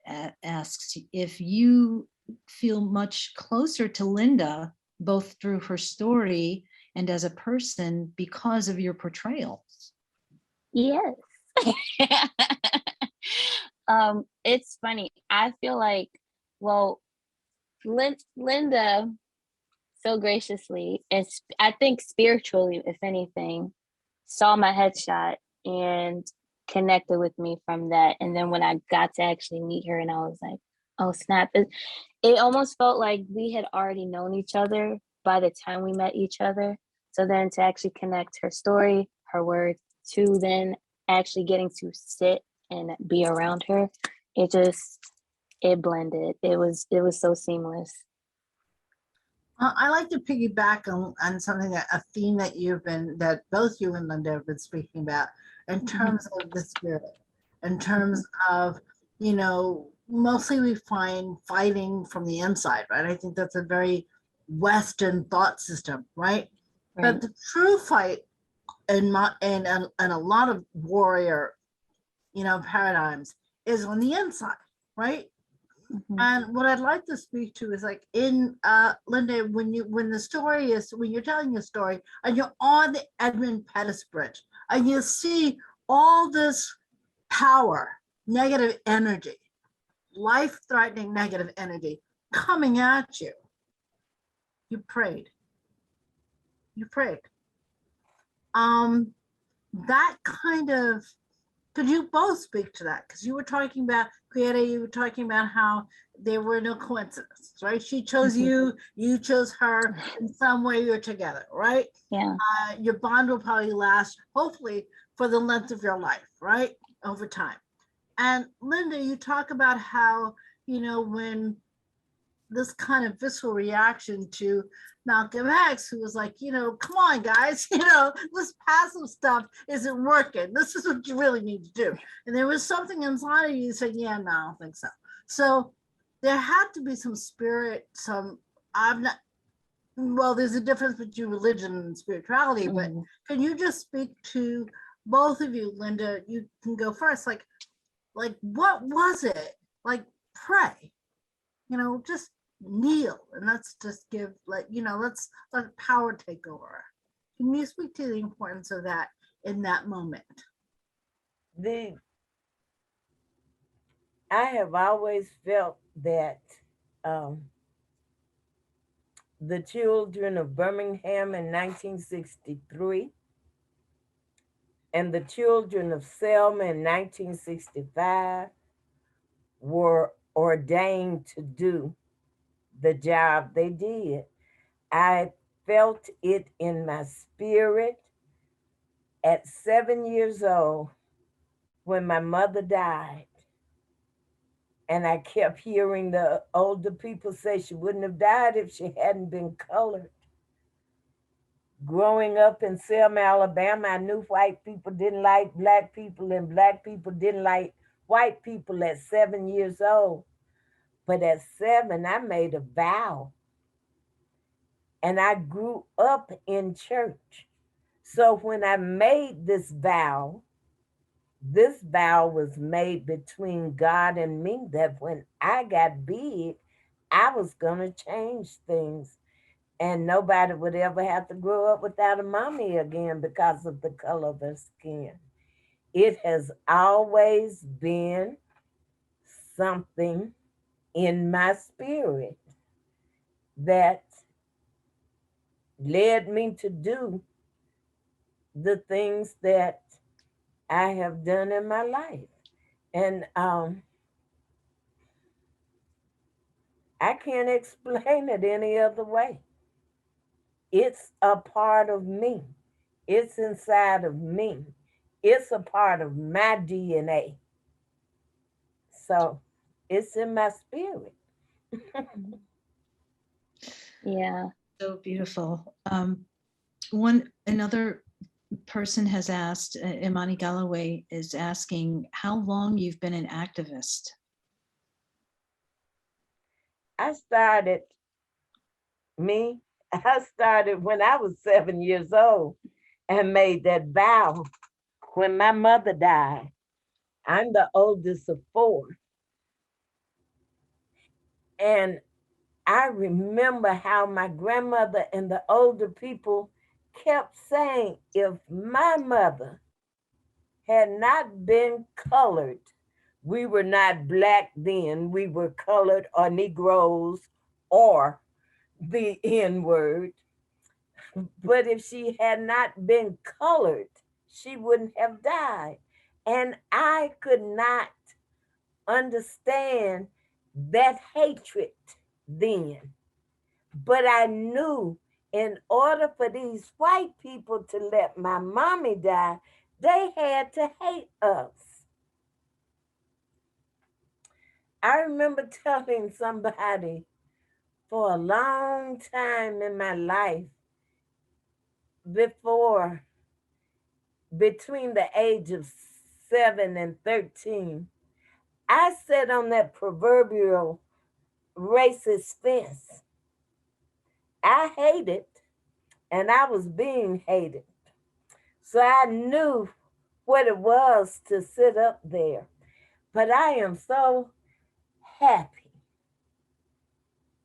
asks if you feel much closer to Lynda, both through her story and as a person, because of your portrayals. Yes. It's funny. I feel like, Lynda so graciously, and I think spiritually, if anything, saw my headshot and connected with me from that. And then when I got to actually meet her, and I was like, oh snap, it almost felt like we had already known each other by the time we met each other. So then to actually connect her story, her words, to then actually getting to sit and be around her, it blended. It was so seamless. I like to piggyback on something, a theme that both you and Lynda have been speaking about, in terms of the spirit, in terms of, mostly we find fighting from the inside, right? I think that's a very Western thought system, right? But the true fight in a lot of warrior, paradigms is on the inside, right? Mhm. And what I'd like to speak to is like in Lynda, when the story is when you're telling your story and you're on the Edmund Pettus Bridge and you see all this power, negative energy, life-threatening negative energy coming at you, you prayed. You prayed. That kind of, could you both speak to that? Because you were talking about Queade, you were talking about how there were no coincidences, right? She chose you, you chose her. In some way, you're together, right? Yeah. Your bond will probably last, hopefully, for the length of your life, right? Over time. And Lynda, you talk about how, when this kind of visceral reaction to Malcolm X, who was like, come on, guys, this passive stuff isn't working. This is what you really need to do. And there was something inside of you saying, yeah, no, I don't think so. So there had to be some spirit, there's a difference between religion and spirituality, but can you just speak to both of you, Lynda? You can go first. Like what was it? Like, pray, just kneel and let's just give, let's let power take over. Can you speak to the importance of that in that moment? I have always felt that the children of Birmingham in 1963 and the children of Selma in 1965 were ordained to do the job they did. I felt it in my spirit at 7 years old when my mother died. And I kept hearing the older people say she wouldn't have died if she hadn't been colored. Growing up in Selma, Alabama, I knew white people didn't like black people and black people didn't like white people at 7 years old. But at 7, I made a vow. And I grew up in church. So when I made this vow was made between God and me, that when I got big, I was going to change things. And nobody would ever have to grow up without a mommy again because of the color of their skin. It has always been something in my spirit that led me to do the things that I have done in my life. And I can't explain it any other way. It's a part of me. It's inside of me. It's a part of my DNA. So it's in my spirit. Yeah. So beautiful. Another person has asked, Imani Galloway is asking how long you've been an activist. I started when I was 7 years old and made that vow when my mother died. I'm the oldest of 4. And I remember how my grandmother and the older people kept saying, if my mother had not been colored, we were not black then, we were colored or Negroes or the N-word. But if she had not been colored, she wouldn't have died. And I could not understand that hatred then. But I knew in order for these white people to let my mommy die, they had to hate us. I remember telling somebody for a long time in my life, between the age of 7 and 13, I sat on that proverbial racist fence. I hated, and I was being hated. So I knew what it was to sit up there. But I am so happy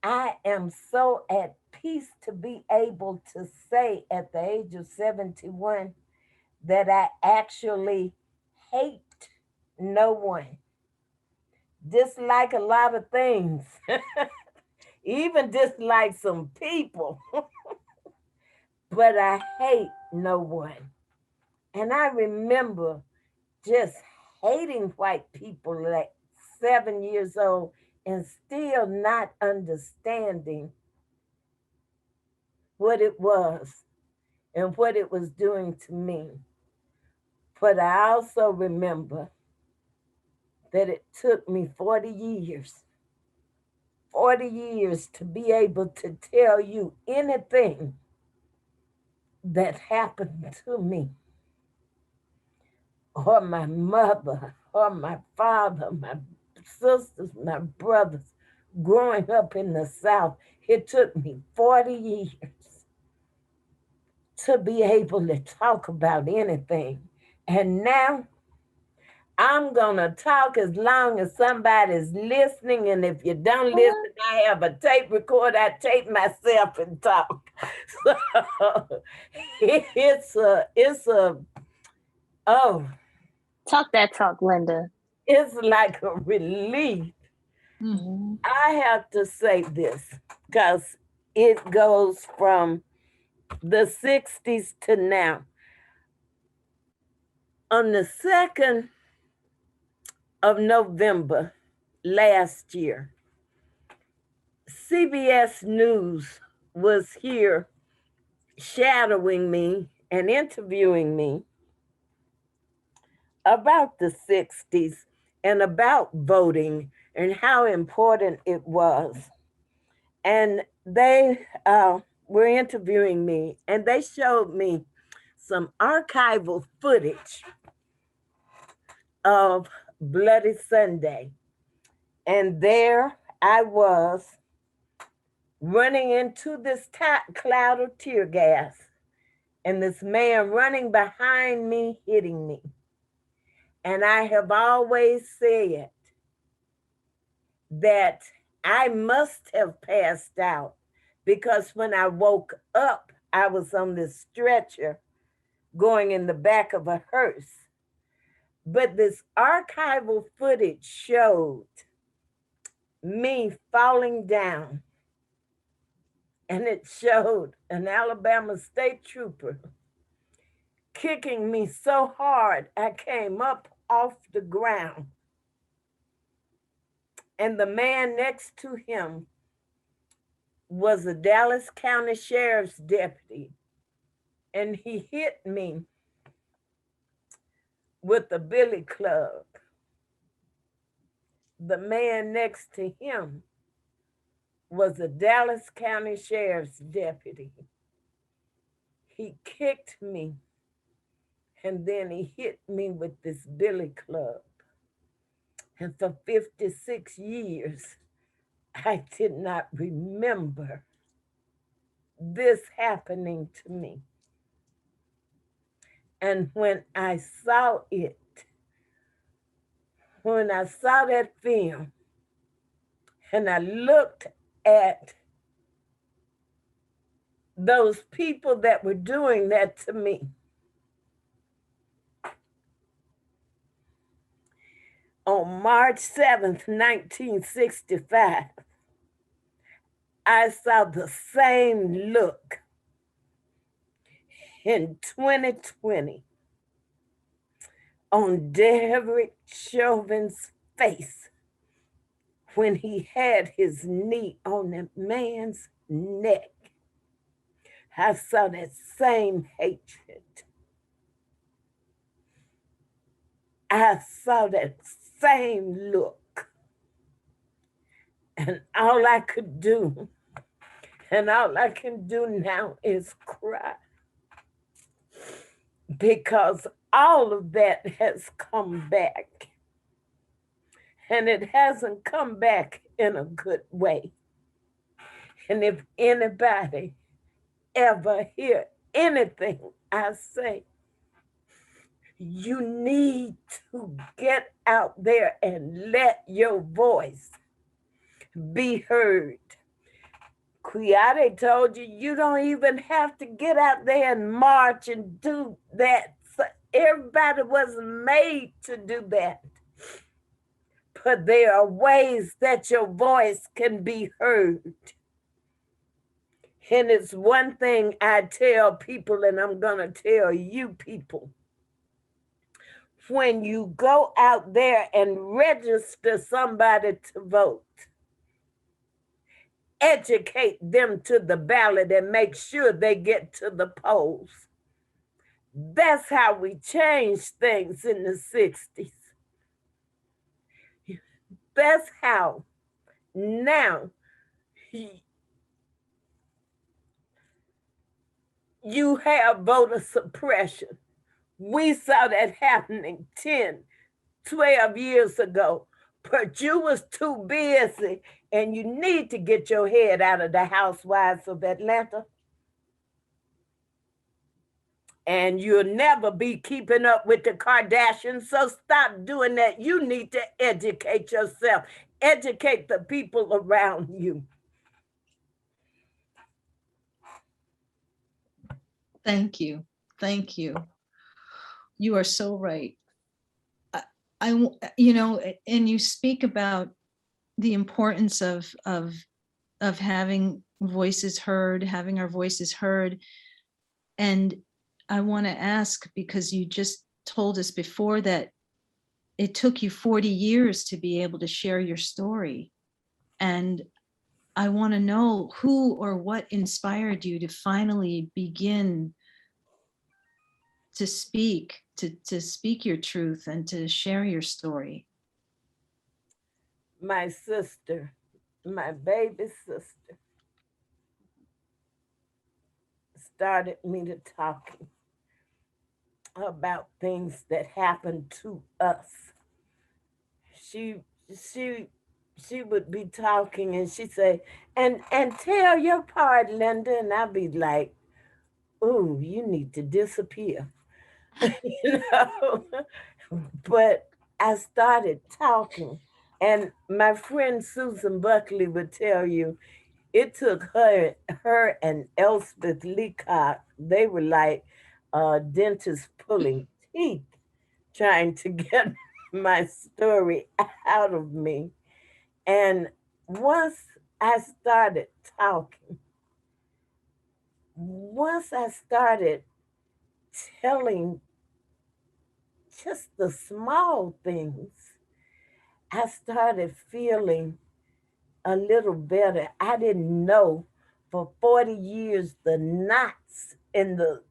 I am so at peace to be able to say at the age of 71 that I actually hate no one. Dislike a lot of things, even dislike some people, but I hate no one. And I remember just hating white people at 7 years old and still not understanding what it was and what it was doing to me. But I also remember that it took me 40 years to be able to tell you anything that happened to me, or my mother, or my father, my sisters, my brothers, growing up in the South. It took me 40 years to be able to talk about anything. And now I'm going to talk as long as somebody's listening. And if you don't listen, I have a tape recorder. I tape myself and talk. So oh, Talk that talk, Lynda. it's like a relief. Mhm. I have to say this because it goes from the 60s to now. On the 2nd of November last year, CBS News was here shadowing me and interviewing me about the 60s and about voting and how important it was. And they were interviewing me, and they showed me some archival footage of Bloody Sunday. And there I was running into this cloud of tear gas, and this man running behind me, hitting me. And I have always said that I must have passed out because when I woke up, I was on this stretcher going in the back of a hearse. But this archival footage showed me falling down, and it showed an Alabama state trooper kicking me so hard I came up off the ground. And the man next to him was a Dallas County Sheriff's deputy, and he hit me with a billy club. The man next to him was a Dallas County Sheriff's deputy. He kicked me, and then he hit me with this billy club. And for 56 years, I did not remember this happening to me. And when I saw it, when I saw that film, and I looked at those people that were doing that to me, on March 7th, 1965, I saw the same look in 2020 on Derek Chauvin's face when he had his knee on that man's neck. I saw that same hatred. I saw that same look. And all I could do, and all I can do now is cry. Because all of that has come back. And it hasn't come back in a good way. And if anybody ever hear anything I say, you need to get out there and let your voice be heard. Queade told you, you don't even have to get out there and march and do that. So everybody wasn't made to do that. But there are ways that your voice can be heard. And it's one thing I tell people, and I'm going to tell you people. When you go out there and register somebody to vote, educate them to the ballot and make sure they get to the polls. That's how we changed things in the 60s. That's how now you have voter suppression. We saw that happening 10, 12 years ago, but you was too busy, and you need to get your head out of the housewives of Atlanta. And you'll never be keeping up with the Kardashians, so stop doing that. You need to educate yourself. Educate the people around you. Thank you. Thank you. You are so right. I you know, and you speak about the importance of having voices heard, having our voices heard. And I want to ask, because you just told us before that it took you 40 years to be able to share your story. And I want to know who or what inspired you to finally begin to speak, to speak your truth and to share your story. My sister, my baby sister, started me to talking about things that happened to us. She would be talking and she'd say, and tell your part, Lynda, and I'd be like, ooh, you need to disappear. You know? But I started talking, and my friend Susan Buckley would tell you, it took her and Elspeth Leacock, they were like dentists pulling teeth, trying to get my story out of me. And once I started talking, once I started telling just the small things, I started feeling a little better. I didn't know for 40 years the knots and the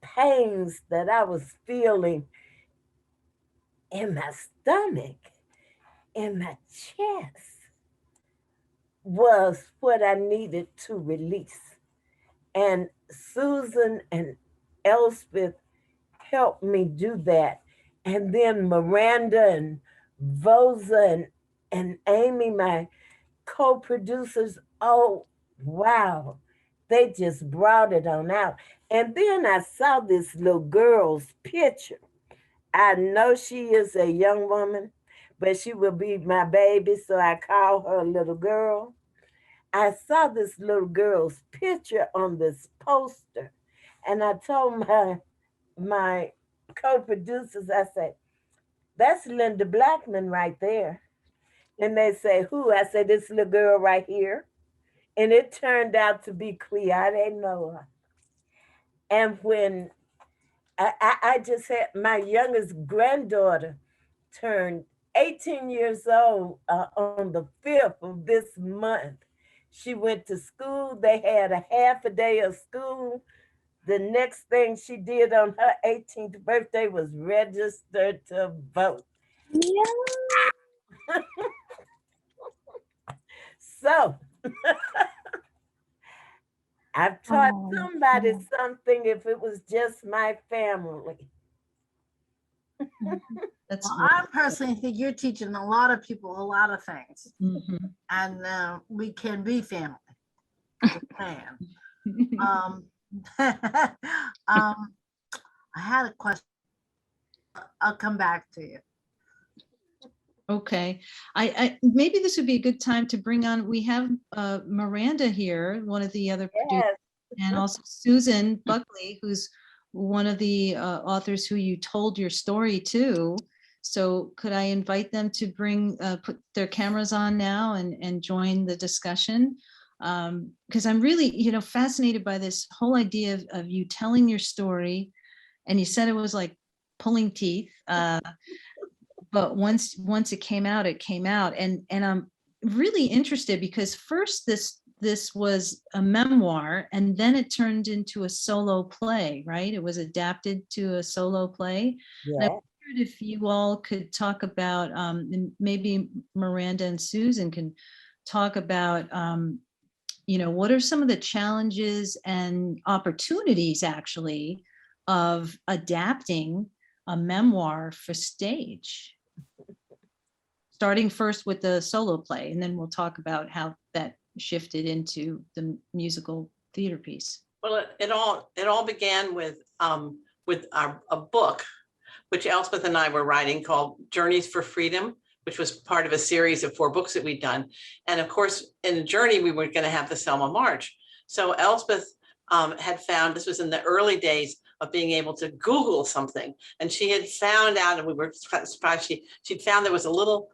pains that I was feeling in my stomach, in my chest, was what I needed to release. And Susan and Elspeth helped me do that. And then Miranda and Vosa and Amy, my co-producers, oh, wow, they just brought it on out. And then I saw this little girl's picture. I know she is a young woman, but she will be my baby, so I call her a little girl. I saw this little girl's picture on this poster, and I told my co-producers, I said, that's Lynda Blackmon right there. And they say, who? I said, this little girl right here. And it turned out to be Queade Norah. And when I just had my youngest granddaughter turned 18 years old on the 5th of this month. She went to school. They had a half a day of school. The next thing she did on her 18th birthday was register to vote. Yeah. So I've taught somebody something if it was just my family. Well, I personally think you're teaching a lot of people a lot of things. Mm-hmm. And we can be family. I had a question. I'll come back to you. Okay, I maybe this would be a good time to bring on, we have Miranda here, one of the other producers, Yes. and also Susan Buckley, who's one of the authors who you told your story to. So could I invite them to put their cameras on now and join the discussion? Because I'm really, fascinated by this whole idea of you telling your story, and you said it was like pulling teeth. But once it came out, and I'm really interested because first this was a memoir, and then it turned into a solo play, right? It was adapted to a solo play. And I Yeah. wondered if you all could talk about, and maybe Miranda and Susan can talk about, what are some of the challenges and opportunities actually of adapting a memoir for stage? Starting first with the solo play, and then we'll talk about how that shifted into the musical theater piece. Well, it all began with a book, which Elspeth and I were writing, called Journeys for Freedom, which was part of a series of 4 books that we'd done. And of course, in the journey, we were going to have the Selma March. So Elspeth had found, this was in the early days of being able to Google something, and she had found out, and we were surprised, she'd found there was a little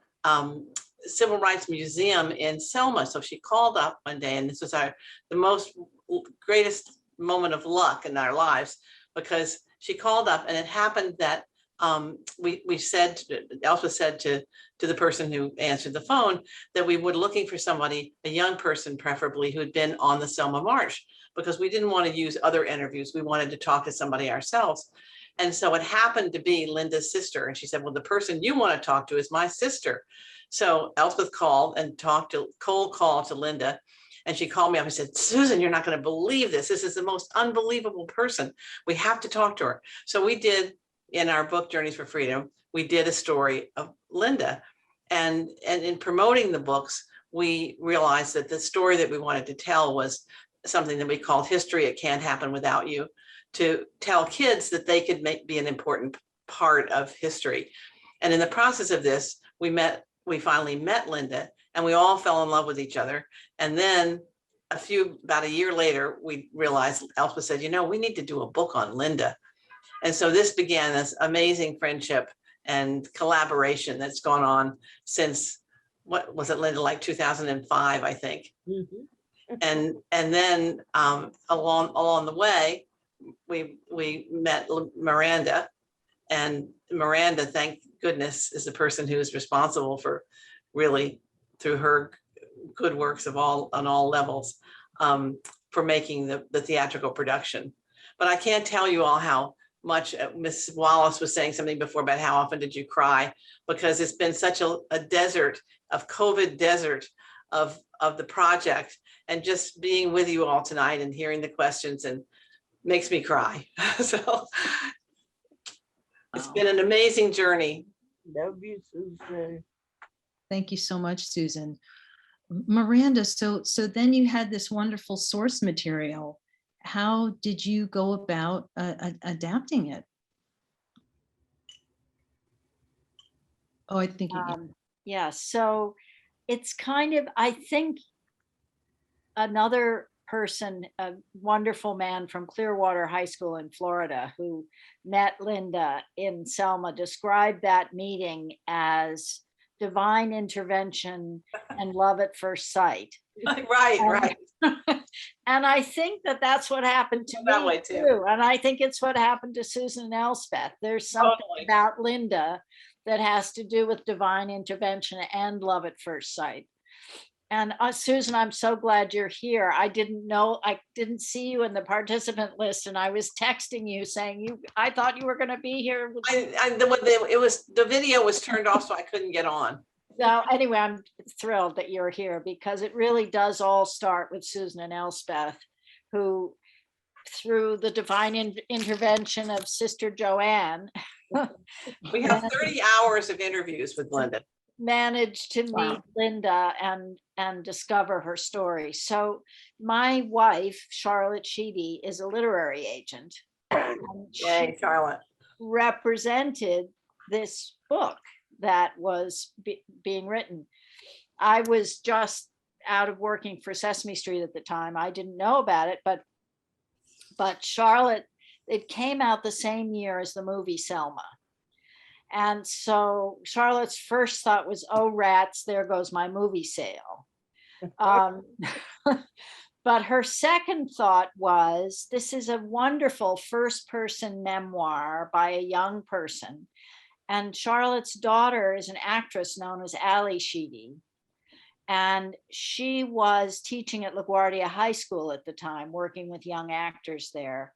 civil rights museum in Selma. So she called up one day, and this was the greatest moment of luck in our lives, because she called up, and it happened that Elspeth said to the person who answered the phone that we were looking for somebody, a young person preferably, who had been on the Selma March, because we didn't want to use other interviews. We wanted to talk to somebody ourselves. And so it happened to be Linda's sister. And she said, well, the person you want to talk to is my sister. So Elspeth called and cold called to Lynda. And she called me up and said, Susan, you're not going to believe this. This is the most unbelievable person. We have to talk to her. So we did, in our book, Journeys for Freedom, we did a story of Lynda. And in promoting the books, we realized that the story that we wanted to tell was something that we called History It Can't Happen Without You, to tell kids that they could be an important part of history. And in the process of this, we finally met Lynda, and we all fell in love with each other. And then about a year later, we realized, Elspeth said, we need to do a book on Lynda. And so this began this amazing friendship and collaboration that's gone on since, what was it, Lynda, like 2005, I think. Mm-hmm. And then along the way, we met Miranda, and Miranda, thank goodness, is the person who is responsible for, really through her good works on all levels, for making the theatrical production. But I can't tell you all how much Miss Wallace was saying something before about how often did you cry, because it's been such a desert of COVID desert of the project, and just being with you all tonight and hearing the questions and makes me cry. So it's been an amazing journey. Love you, Susan. Thank you so much, Susan. Miranda, so then you had this wonderful source material. How did you go about adapting it? Oh, I think yeah, so it's kind of, I think another person, a wonderful man from Clearwater High School in Florida who met Lynda in Selma, described that meeting as divine intervention and love at first sight. Right. And I think that's what happened to that me way too. And I think it's what happened to Susan and Elspeth. There's something about Lynda that has to do with divine intervention and love at first sight. And Susan, I'm so glad you're here. I didn't see you in the participant list, and I was texting you saying I thought you were going to be here. The video was turned off, so I couldn't get on. So anyway, I'm thrilled that you're here, because it really does all start with Susan and Elspeth, who, through the divine intervention of Sister Joanne, we have 30 hours of interviews with Lynda, managed to meet Lynda and discover her story. So my wife, Charlotte Sheedy, is a literary agent. Yay, Charlotte. Represented this book that was being written. I was just out of working for Sesame Street at the time. I didn't know about it, but Charlotte, it came out the same year as the movie Selma. And so Charlotte's first thought was, oh, rats, there goes my movie sale. But her second thought was, this is a wonderful first person memoir by a young person. And Charlotte's daughter is an actress known as Ali Sheedy. And she was teaching at LaGuardia High School at the time, working with young actors there.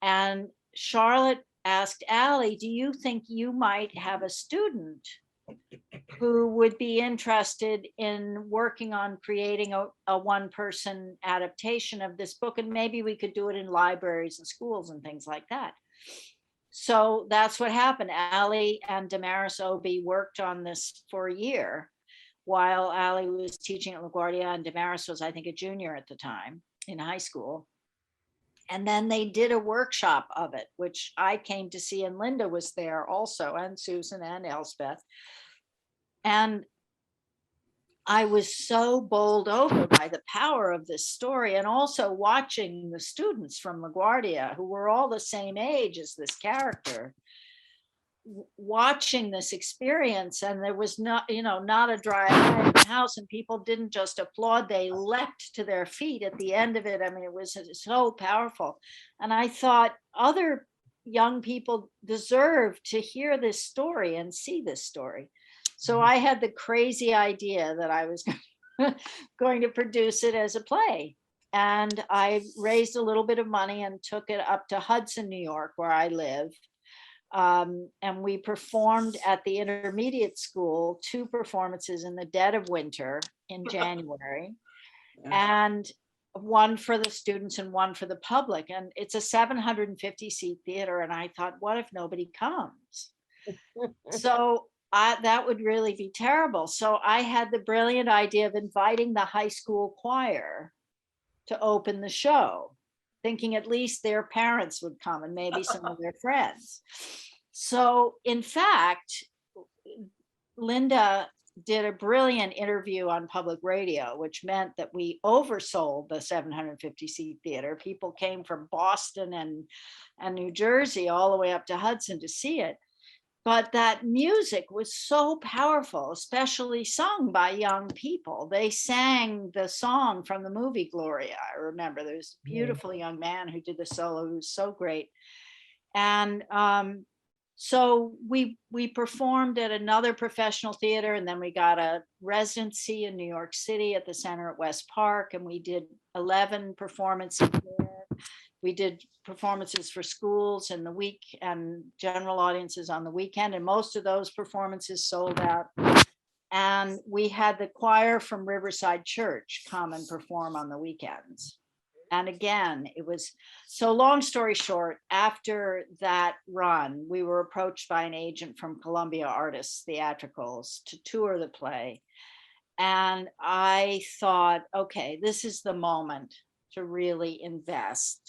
And Charlotte asked Ali, do you think you might have a student who would be interested in working on creating a one-person adaptation of this book? And maybe we could do it in libraries and schools and things like that. So that's what happened. Ali and Damaris Obi worked on this for a year while Ali was teaching at LaGuardia, and Damaris was, I think, a junior at the time in high school. And then they did a workshop of it, which I came to see, and Lynda was there also, and Susan and Elspeth. And I was so bowled over by the power of this story, and also watching the students from LaGuardia, who were all the same age as this character, watching this experience. And there was not a dry eye in the house, and people didn't just applaud, they leapt to their feet at the end of it. I mean, it was so powerful. And I thought other young people deserve to hear this story and see this story. So I had the crazy idea that I was going to produce it as a play. And I raised a little bit of money and took it up to Hudson, New York, where I live. And we performed at the intermediate school 2 performances in the dead of winter in January, and one for the students and one for the public. And it's a 750-seat theater. And I thought, what if nobody comes? So that would really be terrible. So I had the brilliant idea of inviting the high school choir to open the show, thinking at least their parents would come and maybe some of their friends. So in fact, Lynda did a brilliant interview on public radio, which meant that we oversold the 750-seat theater. People came from Boston and New Jersey all the way up to Hudson to see it. But that music was so powerful, especially sung by young people. They sang the song from the movie Gloria. I remember there was a beautiful young man who did the solo, who was so great. And so we performed at another professional theater, and then we got a residency in New York City at the Center at West Park, and we did 11 performances there. We did performances for schools in the week and general audiences on the weekend, and most of those performances sold out. And we had the choir from Riverside Church come and perform on the weekends. And again, it was, so long story short, after that run, we were approached by an agent from Columbia Artists Theatricals to tour the play. And I thought, okay, this is the moment to really invest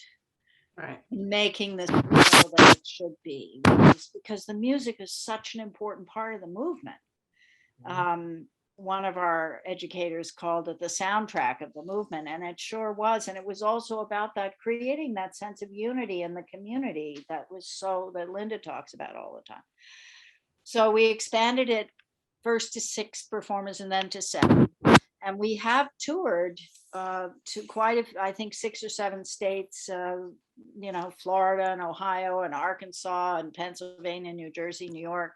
in making this that it should be, because the music is such an important part of the movement. One of our educators called it the soundtrack of the movement, and it sure was. And it was also about that, creating that sense of unity in the community that Lynda talks about all the time. So we expanded it first to 6 performers and then to 7. And we have toured to quite I think 6 or 7 states, Florida and Ohio and Arkansas and Pennsylvania, New Jersey, New York.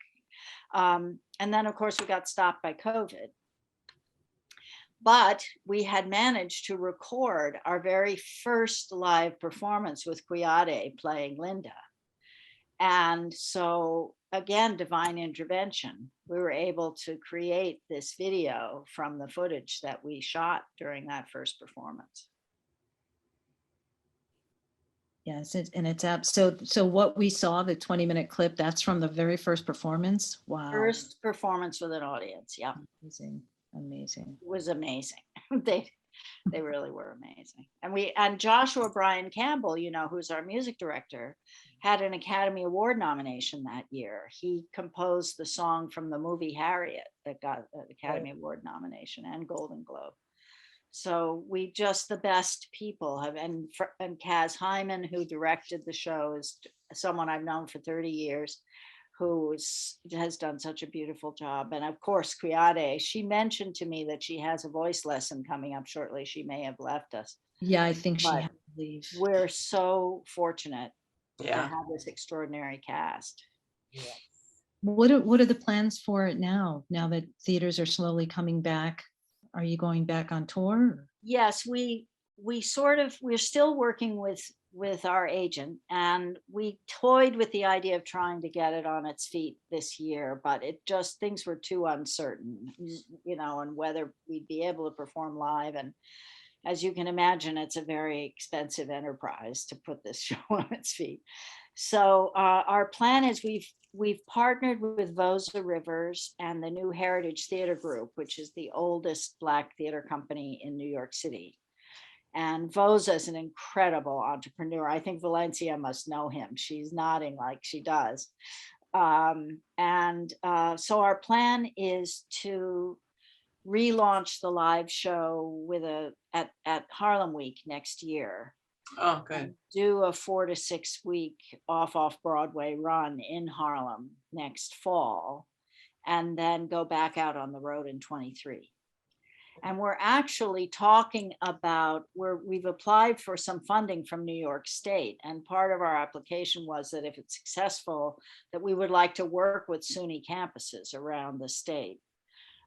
And then of course we got stopped by COVID. But we had managed to record our very first live performance with Queade playing Lynda. And so again, divine intervention. We were able to create this video from the footage that we shot during that first performance. Yes, and it's up. So what we saw, the 20-minute clip, that's from the very first performance. Wow. First performance with an audience. Yeah. Amazing. Amazing. It was amazing. They really were amazing. And Joshua Brian Campbell, you know, who's our music director, had an Academy Award nomination that year. He composed the song from the movie Harriet that got an Academy Award nomination and Golden Globe. So we just, the best people have, and Kaz Hyman, who directed the show, is someone I've known for 30 years, who has done such a beautiful job. And of course, Queade, she mentioned to me that she has a voice lesson coming up shortly. She may have left us. Yeah, I think she But had to leave. we're so fortunate to Yeah. have this extraordinary cast. What are the plans for it now that theaters are slowly coming back? Are you going back on tour? Yes, we're still working with our agent, and we toyed with the idea of trying to get it on its feet this year, but things were too uncertain, you know, and whether we'd be able to perform live. And as you can imagine, it's a very expensive enterprise to put this show on its feet. So our plan is we've partnered with Vosa Rivers and the New Heritage Theater Group, which is the oldest Black theater company in New York City. And Vosa is an incredible entrepreneur. I think Valencia must know him. She's nodding like she does. So our plan is to relaunch the live show at Harlem Week next year. Oh, good. Do a 4 to 6 week off Broadway run in Harlem next fall, and then go back out on the road in 23. And we're actually talking about we've applied for some funding from New York State. And part of our application was that if it's successful, that we would like to work with SUNY campuses around the state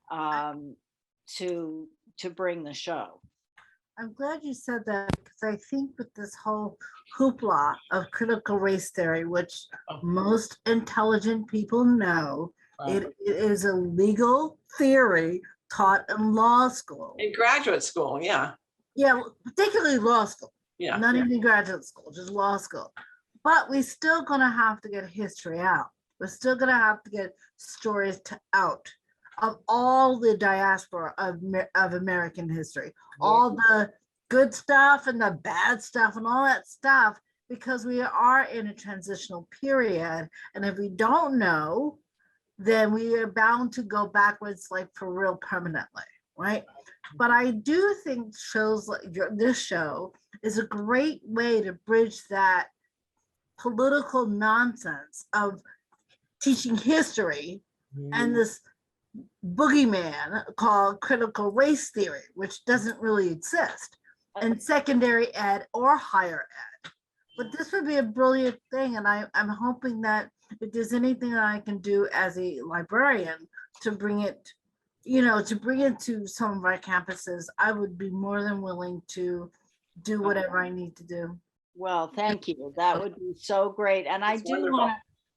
to bring the show. I'm glad you said that, because I think with this whole hoopla of critical race theory, which most intelligent people know, it is a legal theory taught in law school. In graduate school, yeah. Yeah, particularly law school. Yeah. Not even graduate school, just law school. But we're still gonna have to get history out. We're still gonna have to get stories out of all the diaspora of American history, all the good stuff and the bad stuff and all that stuff, because we are in a transitional period. And if we don't know, then we are bound to go backwards, like for real permanently, right? But I do think shows like this show is a great way to bridge that political nonsense of teaching history and this boogeyman called critical race theory, which doesn't really exist in secondary ed or higher ed. But this would be a brilliant thing, and I'm hoping that if there's anything that I can do as a librarian to bring it, to some of our campuses, I would be more than willing to do whatever I need to do. Well, thank you. That would be so great. And That's wonderful.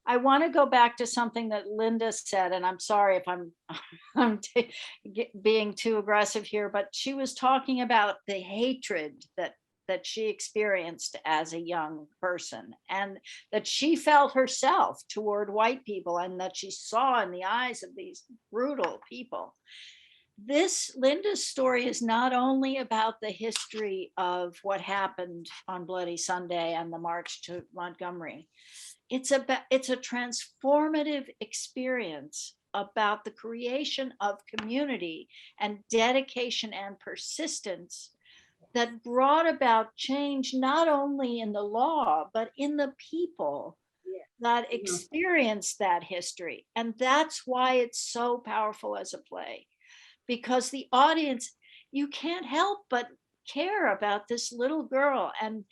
I want to go back to something that Lynda said, and I'm sorry if I'm being too aggressive here, but she was talking about the hatred that she experienced as a young person, and that she felt herself toward white people, and that she saw in the eyes of these brutal people. Lynda's story is not only about the history of what happened on Bloody Sunday and the march to Montgomery. It's a transformative experience about the creation of community and dedication and persistence that brought about change, not only in the law, but in the people that experienced that history. And that's why it's so powerful as a play, because the audience, you can't help but care about this little girl. And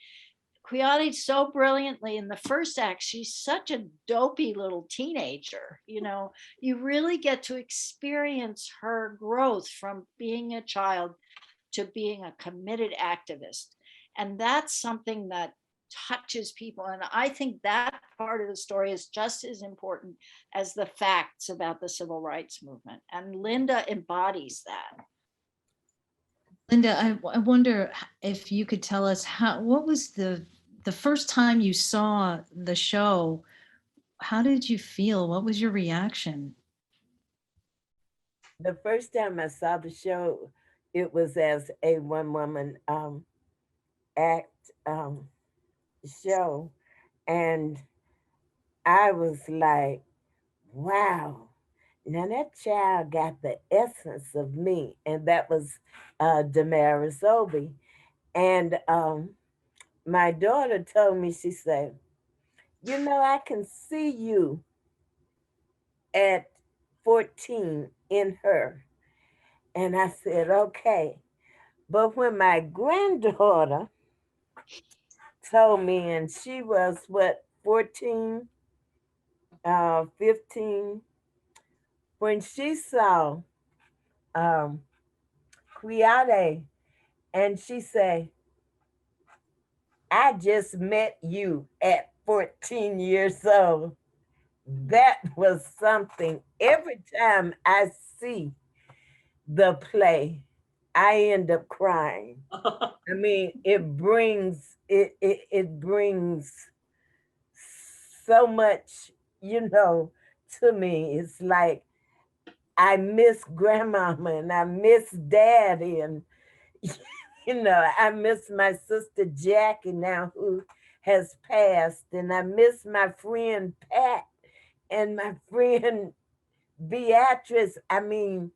Queade so brilliantly in the first act, she's such a dopey little teenager. You really get to experience her growth from being a child to being a committed activist. And that's something that touches people. And I think that part of the story is just as important as the facts about the civil rights movement. And Lynda embodies that. Lynda, I wonder if you could tell us what was the first time you saw the show? How did you feel? What was your reaction? The first time I saw the show, it was as a one woman act show. And I was like, wow, now that child got the essence of me. And that was Damaris Obi. And my daughter told me, she said, you know, I can see you at 14 in her. And I said, okay. But when my granddaughter told me, and she was what, 14, 15, when she saw Queade, and she said, I just met you at 14 years old. That was something. Every time I see the play, I end up crying. I mean, it brings so much, you know, to me. It's like I miss grandmama and I miss daddy, and you know, I miss my sister Jackie now who has passed, and I miss my friend Pat and my friend Beatrice. I mean,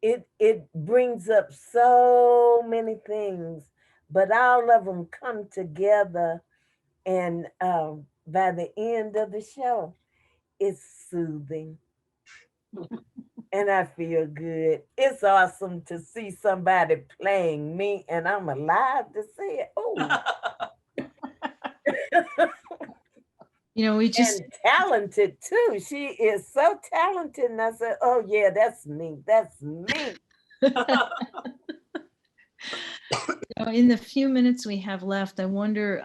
it brings up so many things, but all of them come together, and by the end of the show, it's soothing. And I feel good. It's awesome to see somebody playing me, and I'm alive to see it. Oh, You know, we just, and talented too. She is so talented. And I said, oh yeah, that's me. That's me. you know, in the few minutes we have left, I wonder,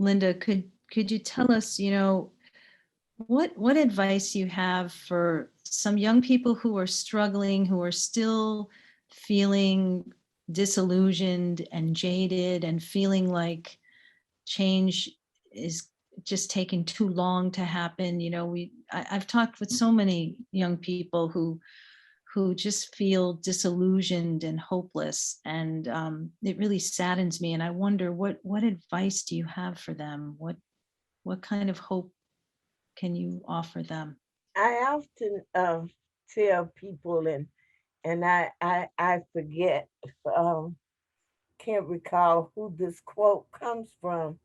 Lynda, could you tell us, you know, what advice you have for some young people who are struggling, who are still feeling disillusioned and jaded and feeling like change is just taking too long to happen? You know, I've talked with so many young people who just feel disillusioned and hopeless, and it really saddens me. And I wonder, what advice do you have for them? What kind of hope can you offer them? I often tell people, and I forget, can't recall who this quote comes from,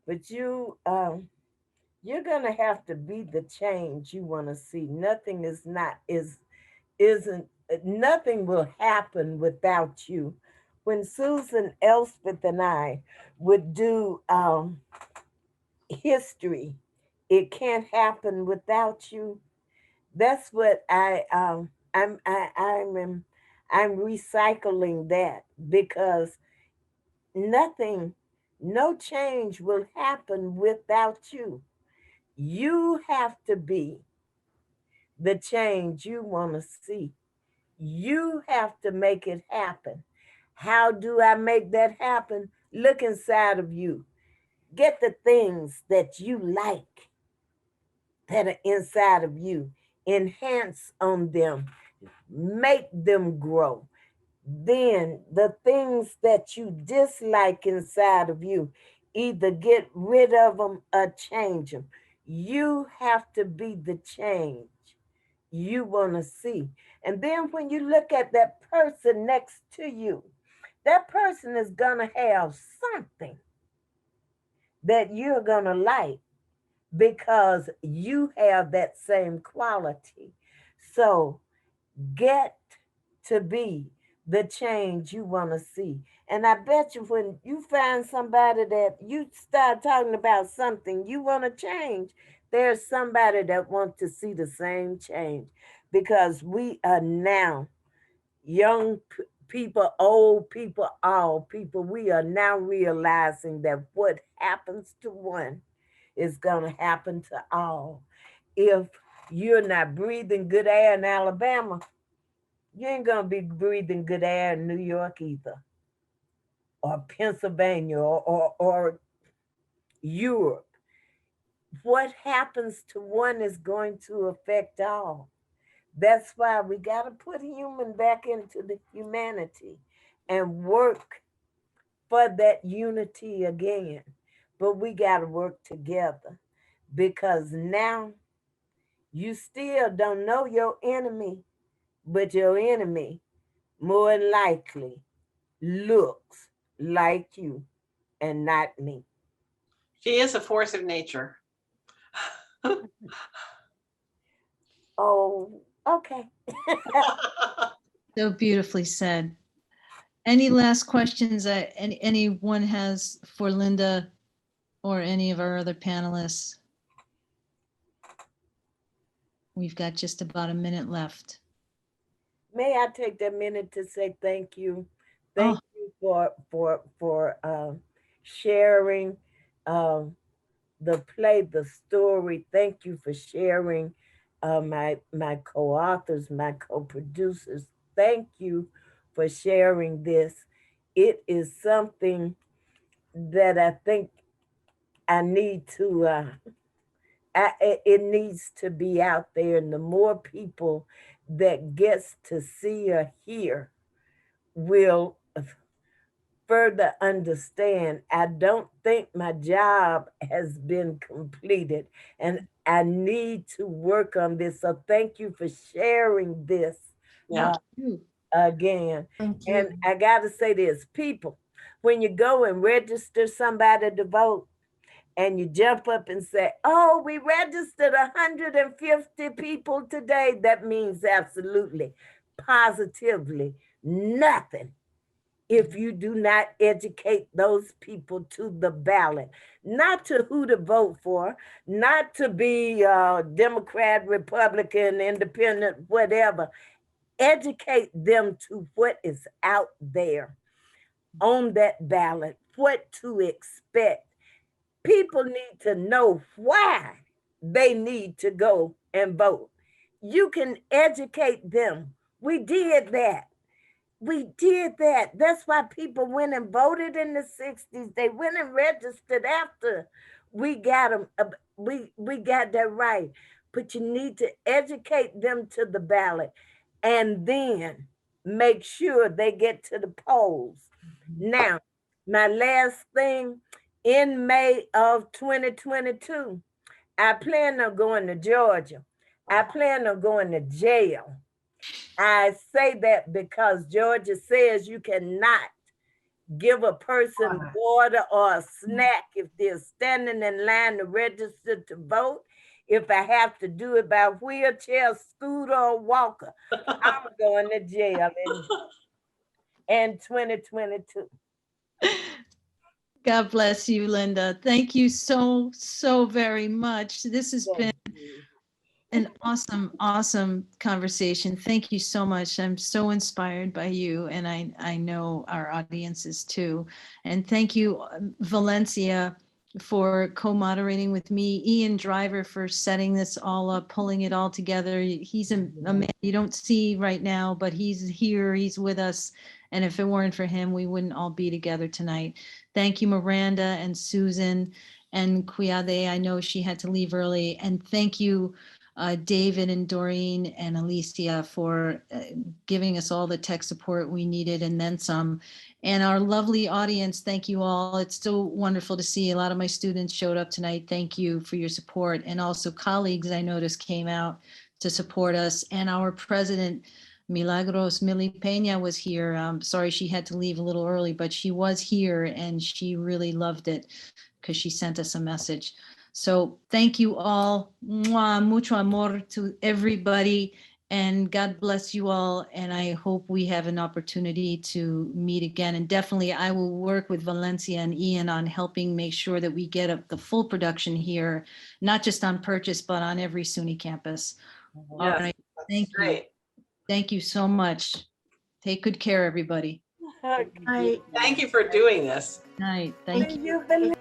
but you're gonna have to be the change you want to see. Nothing is not is isn't nothing will happen without you. When Susan Elspeth and I would do history, it can't happen without you. That's what I'm recycling that, because nothing, no change will happen without you. You have to be the change you want to see. You have to make it happen. How do I make that happen? Look inside of you. Get the things that you like that are inside of you. Enhance on them. Make them grow. Then the things that you dislike inside of you, either get rid of them or change them. You have to be the change you want to see. And then when you look at that person next to you, that person is going to have something that you're going to like, because you have that same quality. So get to be the change you want to see. And I bet you when you find somebody that you start talking about something you want to change, there's somebody that wants to see the same change, because we are now young people, old people, all people, we are now realizing that what happens to one is going to happen to all. If you're not breathing good air in Alabama, you ain't going to be breathing good air in New York either, or Pennsylvania, or Europe. What happens to one is going to affect all. That's why we got to put human back into the humanity. and work for that unity again. But we got to work together, because now you still don't know your enemy, but your enemy more than likely looks like you and not me. She is a force of nature. Oh, okay. So beautifully said. Any last questions that anyone has for Lynda or any of our other panelists? We've got just about a minute left. May I take that minute to say thank you? Thank you for sharing the play, the story. Thank you for sharing my co-authors, my co-producers. Thank you for sharing this. It is something that I think I need to, it needs to be out there. And the more people that gets to see or hear will further understand. I don't think my job has been completed, and I need to work on this. So thank you for sharing this again. Thank you. And I got to say this, people, when you go and register somebody to vote, and you jump up and say, oh, we registered 150 people today, that means absolutely, positively nothing if you do not educate those people to the ballot, not to who to vote for, not to be Democrat, Republican, Independent, whatever. Educate them to what is out there on that ballot, what to expect. People need to know why they need to go and vote. You can educate them. We did that. We did that. That's why people went and voted in the 60s. They went and registered after we got them. We got that right. But you need to educate them to the ballot and then make sure they get to the polls. Now, my last thing, in May of 2022, I plan on going to Georgia. I plan on going to jail. I say that because Georgia says you cannot give a person water or a snack if they're standing in line to register to vote. If I have to do it by wheelchair, scooter, or walker, I'm going to jail in 2022. God bless you, Lynda. Thank you so very much. This has been an awesome conversation. Thank you so much. I'm so inspired by you, and I know our audiences too. And thank you, Valencia, for co-moderating with me, Ian Driver for setting this all up, pulling it all together. He's a man you don't see right now, but he's here, he's with us. And if it weren't for him, we wouldn't all be together tonight. Thank you, Miranda and Susan and Queade. I know she had to leave early. And thank you, David and Doreen and Alicia for giving us all the tech support we needed and then some. And our lovely audience, thank you all. It's so wonderful to see a lot of my students showed up tonight. Thank you for your support. And also colleagues I noticed came out to support us. And our president, Milagros Millie Peña, was here. I'm sorry she had to leave a little early, but she was here and she really loved it because she sent us a message. So thank you all. Mwah, mucho amor to everybody, and God bless you all. And I hope we have an opportunity to meet again. And definitely I will work with Valencia and Ian on helping make sure that we get up the full production here, not just on Purchase, but on every SUNY campus. All right, thank you. Thank you so much. Take good care, everybody. Okay. Thank you for doing this. Night. Thank you. Thank you.